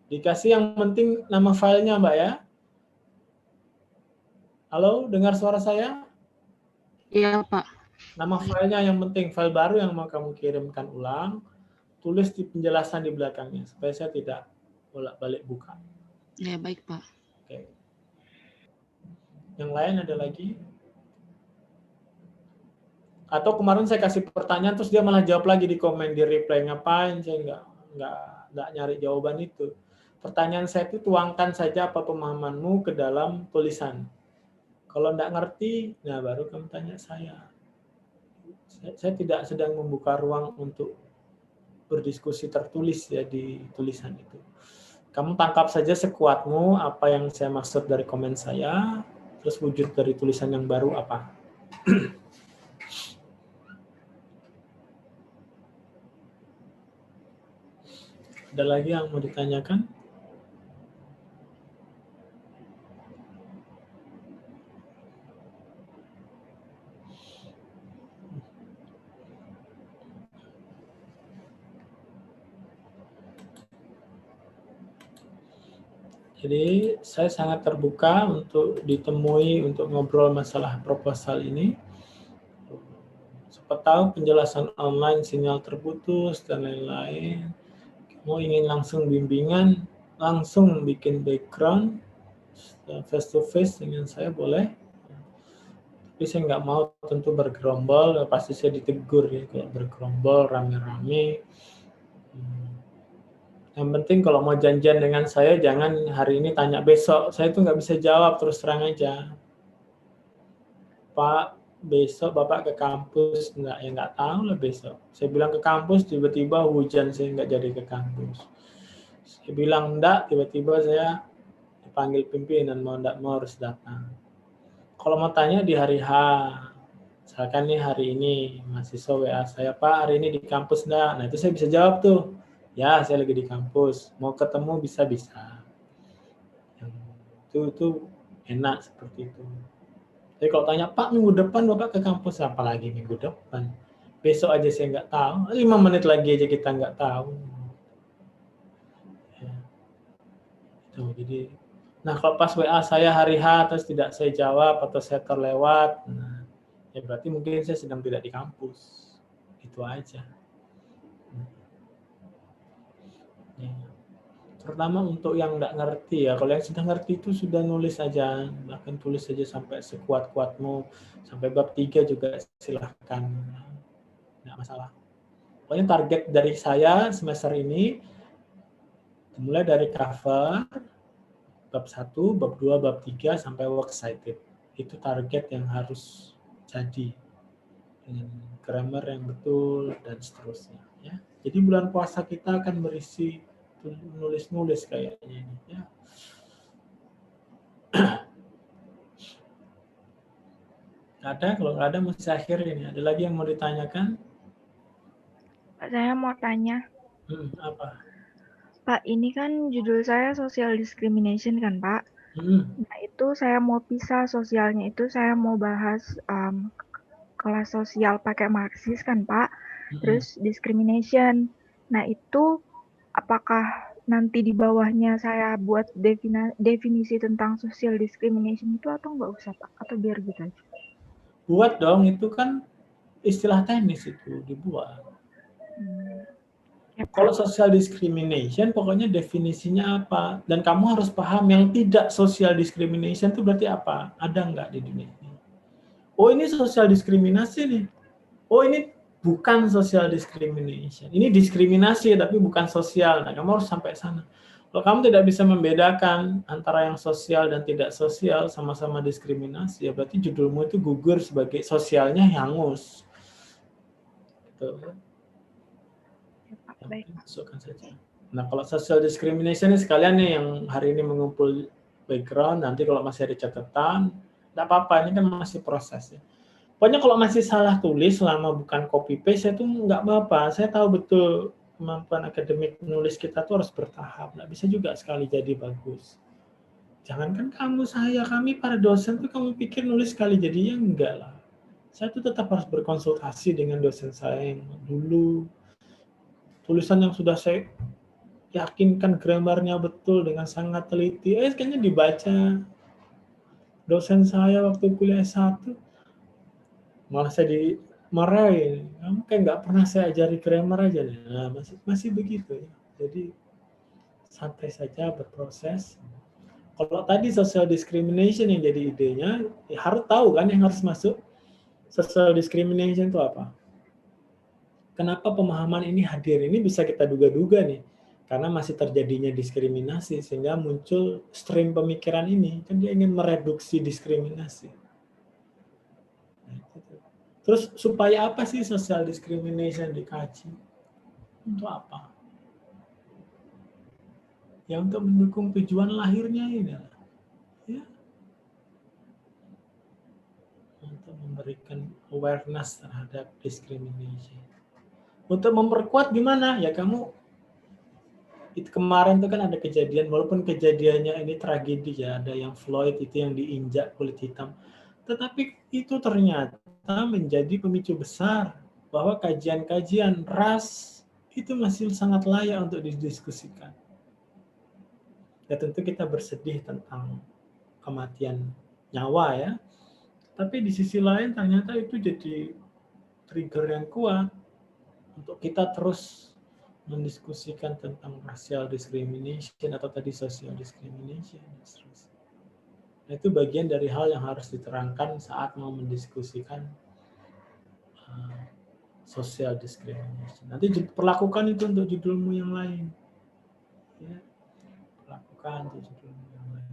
Dikasih yang penting nama filenya, Mbak ya. Halo, dengar suara saya? Iya, Pak. Nama filenya yang penting, file baru yang mau kamu kirimkan ulang. Tulis di penjelasan di belakangnya supaya saya tidak bolak-balik buka. Ya, baik, Pak. Oke. Yang lain ada lagi? Atau kemarin saya kasih pertanyaan terus dia malah jawab lagi di komen, di reply, ngapain saya nggak nyari jawaban itu. Pertanyaan saya itu tuangkan saja apa pemahamanmu ke dalam tulisan. Kalau nggak ngerti, nah baru kamu tanya saya. Saya tidak sedang membuka ruang untuk berdiskusi tertulis ya di tulisan itu. Kamu tangkap saja sekuatmu apa yang saya maksud dari komen saya, terus wujud dari tulisan yang baru apa. Ada lagi yang mau ditanyakan? Jadi saya sangat terbuka untuk ditemui, untuk ngobrol masalah proposal ini. Siapa tahu penjelasan online sinyal terputus dan lain-lain. Mau ingin langsung bimbingan, langsung bikin background, face to face dengan saya boleh. Tapi saya nggak mau tentu bergerombol, pasti saya ditegur ya kalau bergerombol rame-rame. Yang penting kalau mau janjian dengan saya, jangan hari ini tanya besok. Saya itu nggak bisa jawab, terus terang aja. Pak, besok Bapak ke kampus? Nggak tahu lah besok. Saya bilang ke kampus, tiba-tiba hujan, saya nggak jadi ke kampus. Saya bilang enggak, tiba-tiba saya dipanggil pimpinan, mau harus datang. Kalau mau tanya di hari H, misalkan nih hari ini, mahasiswa WA saya, Pak hari ini di kampus enggak? Nah itu saya bisa jawab tuh. Ya, saya lagi di kampus. Mau ketemu bisa-bisa. Itu enak seperti itu. Jadi kalau tanya, Pak minggu depan Bapak ke kampus, apalagi minggu depan? Besok aja saya nggak tahu. 5 menit lagi aja kita nggak tahu. Ya. Jadi Nah, kalau pas WA saya hari H terus tidak saya jawab atau saya terlewat, nah, ya berarti mungkin saya sedang tidak di kampus. Itu aja. Ya. Terutama untuk yang nggak ngerti ya. Kalau yang sudah ngerti itu sudah nulis aja, bahkan tulis saja sampai sekuat-kuatmu, sampai bab 3 juga silahkan. Nggak masalah. Pokoknya target dari saya semester ini mulai dari cover, bab 1, bab 2, bab 3, sampai works cited. Itu target yang harus jadi. Dengan grammar yang betul, dan seterusnya. Ya. Jadi bulan puasa kita akan berisi nulis-nulis kayaknya ini. Ya. Ada, kalau nggak ada masih akhir ini. Ada lagi yang mau ditanyakan? Pak, saya mau tanya. Apa? Pak, ini kan judul saya social discrimination kan, Pak? Nah, itu saya mau pisah sosialnya itu saya mau bahas kelas sosial pakai Marxis kan, Pak? Terus discrimination. Nah, itu apakah nanti di bawahnya saya buat definisi tentang social discrimination itu atau nggak usah, Pak? Atau biar gitu aja? Buat dong, itu kan istilah teknis itu dibuat. Kalau social discrimination, pokoknya definisinya apa? Dan kamu harus paham yang tidak social discrimination itu berarti apa? Ada nggak di dunia ini? Oh, ini social diskriminasi nih. Oh, ini bukan social discrimination. Ini diskriminasi tapi bukan sosial. Nah, kamu harus sampai sana. Kalau kamu tidak bisa membedakan antara yang sosial dan tidak sosial, sama-sama diskriminasi, ya berarti judulmu itu gugur sebagai sosialnya hangus. Gitu. Masukkan saja. Nah, kalau social discrimination ini sekalian nih yang hari ini mengumpul background, nanti kalau masih ada catatan, tidak apa-apa, ini kan masih proses ya. Pokoknya kalau masih salah tulis selama bukan copy paste itu nggak apa-apa. Saya tahu betul kemampuan akademik menulis kita tuh harus bertahap. Nggak bisa juga sekali jadi bagus. Jangankan kamu, saya, kami para dosen tuh kamu pikir nulis sekali jadinya enggak lah. Saya tuh tetap harus berkonsultasi dengan dosen saya yang dulu. Tulisan yang sudah saya yakinkan grammarnya betul dengan sangat teliti, kayaknya dibaca dosen saya waktu kuliah S1, malah saya dimarahin, kamu kayak nggak pernah saya ajari grammar aja. Nah, masih begitu ya. Jadi santai saja berproses. Kalau tadi social discrimination yang jadi idenya, ya harus tahu kan yang harus masuk. Social discrimination itu apa? Kenapa pemahaman ini hadir? Ini bisa kita duga-duga nih. Karena masih terjadinya diskriminasi, sehingga muncul stream pemikiran ini. Kan dia ingin mereduksi diskriminasi. Terus supaya apa sih social discrimination dikaji? Untuk apa? Ya untuk mendukung tujuan lahirnya ini. Ya. Untuk memberikan awareness terhadap discrimination. Untuk memperkuat gimana? Ya kamu, itu kemarin tuh kan ada kejadian, walaupun kejadiannya ini tragedi ya, ada yang Floyd itu yang diinjak kulit hitam. Tetapi itu ternyata menjadi pemicu besar bahwa kajian-kajian ras itu masih sangat layak untuk didiskusikan. Ya tentu kita bersedih tentang kematian nyawa ya, tapi di sisi lain ternyata itu jadi trigger yang kuat untuk kita terus mendiskusikan tentang racial discrimination atau tadi social discrimination. Nah, itu bagian dari hal yang harus diterangkan saat mau mendiskusikan social discrimination. Nanti perlakukan itu untuk judulmu yang lain. Ya, perlakukan untuk judulmu yang lain.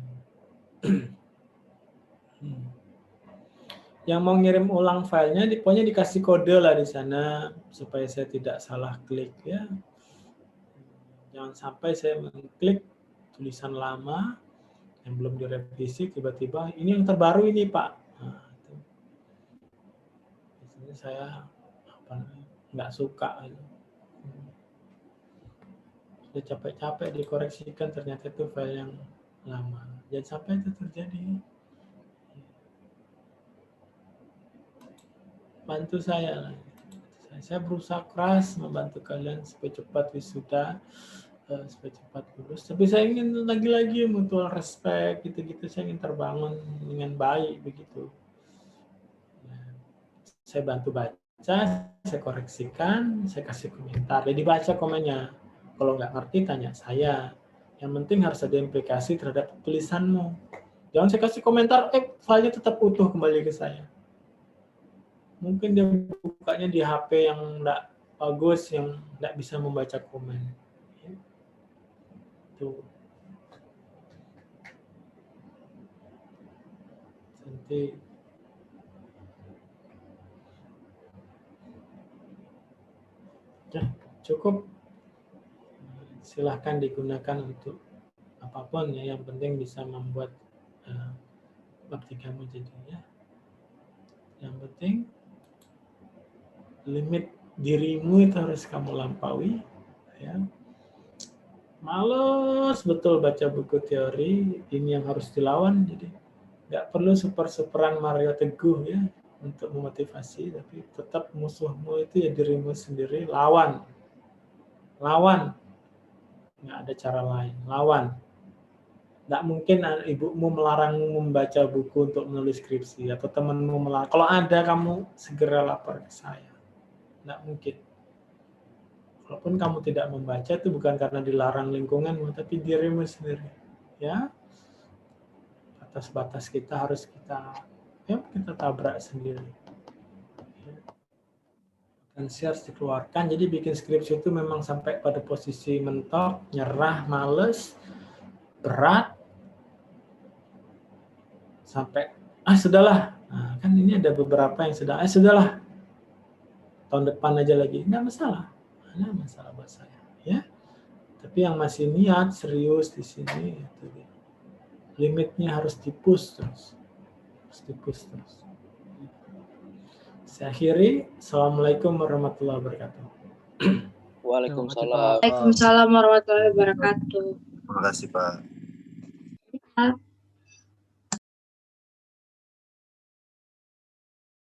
Yang mau ngirim ulang filenya, pokoknya dikasih kode lah di sana supaya saya tidak salah klik ya. Jangan sampai saya mengklik tulisan lama yang belum direvisi tiba-tiba ini yang terbaru ini Pak. Nah, itu. Biasanya saya nggak suka. Sudah capek-capek dikoreksikan ternyata itu file yang lama. Jangan sampai itu terjadi. Bantu saya. Saya berusaha keras membantu kalian supaya cepat wisuda. supaya cepat lulus. Tapi saya ingin lagi-lagi mutual respect gitu-gitu, saya ingin terbangun dengan baik begitu. Saya bantu baca, saya koreksikan, saya kasih komentar. Jadi baca komennya. Kalau nggak ngerti tanya saya. Yang penting harus ada implikasi terhadap tulisanmu. Jangan saya kasih komentar, filenya tetap utuh kembali ke saya. Mungkin dia bukanya di HP yang nggak bagus, yang nggak bisa membaca komen. Tuh. Nanti ya, cukup. Silahkan digunakan untuk apapun ya, yang penting bisa membuat bab 3-mu jadi ya. Yang penting limit dirimu itu harus kamu lampaui ya. Males betul baca buku teori, ini yang harus dilawan. Jadi nggak perlu super-superan Mario Teguh ya untuk memotivasi, tapi tetap musuhmu itu ya dirimu sendiri. Lawan, nggak ada cara lain, lawan. Nggak mungkin ibumu melarangmu membaca buku untuk menulis skripsi, atau temanmu melarang. Kalau ada, kamu segera lapor ke saya. Nggak mungkin. Walaupun kamu tidak membaca, itu bukan karena dilarang lingkunganmu, tapi dirimu sendiri. Ya, batas-batas kita harus kita tabrak sendiri. Potensi harus dikeluarkan. Jadi bikin skripsi itu memang sampai pada posisi mentok, nyerah, males, berat, sampai sudahlah. Nah, kan ini ada beberapa yang sudah sudahlah, tahun depan aja lagi, nggak masalah buat saya ya. Tapi yang masih niat serius di sini itu limitnya harus di-push terus, Saya akhiri. Assalamualaikum warahmatullahi wabarakatuh. Waalaikumsalam warahmatullahi wabarakatuh. Terima kasih Pak.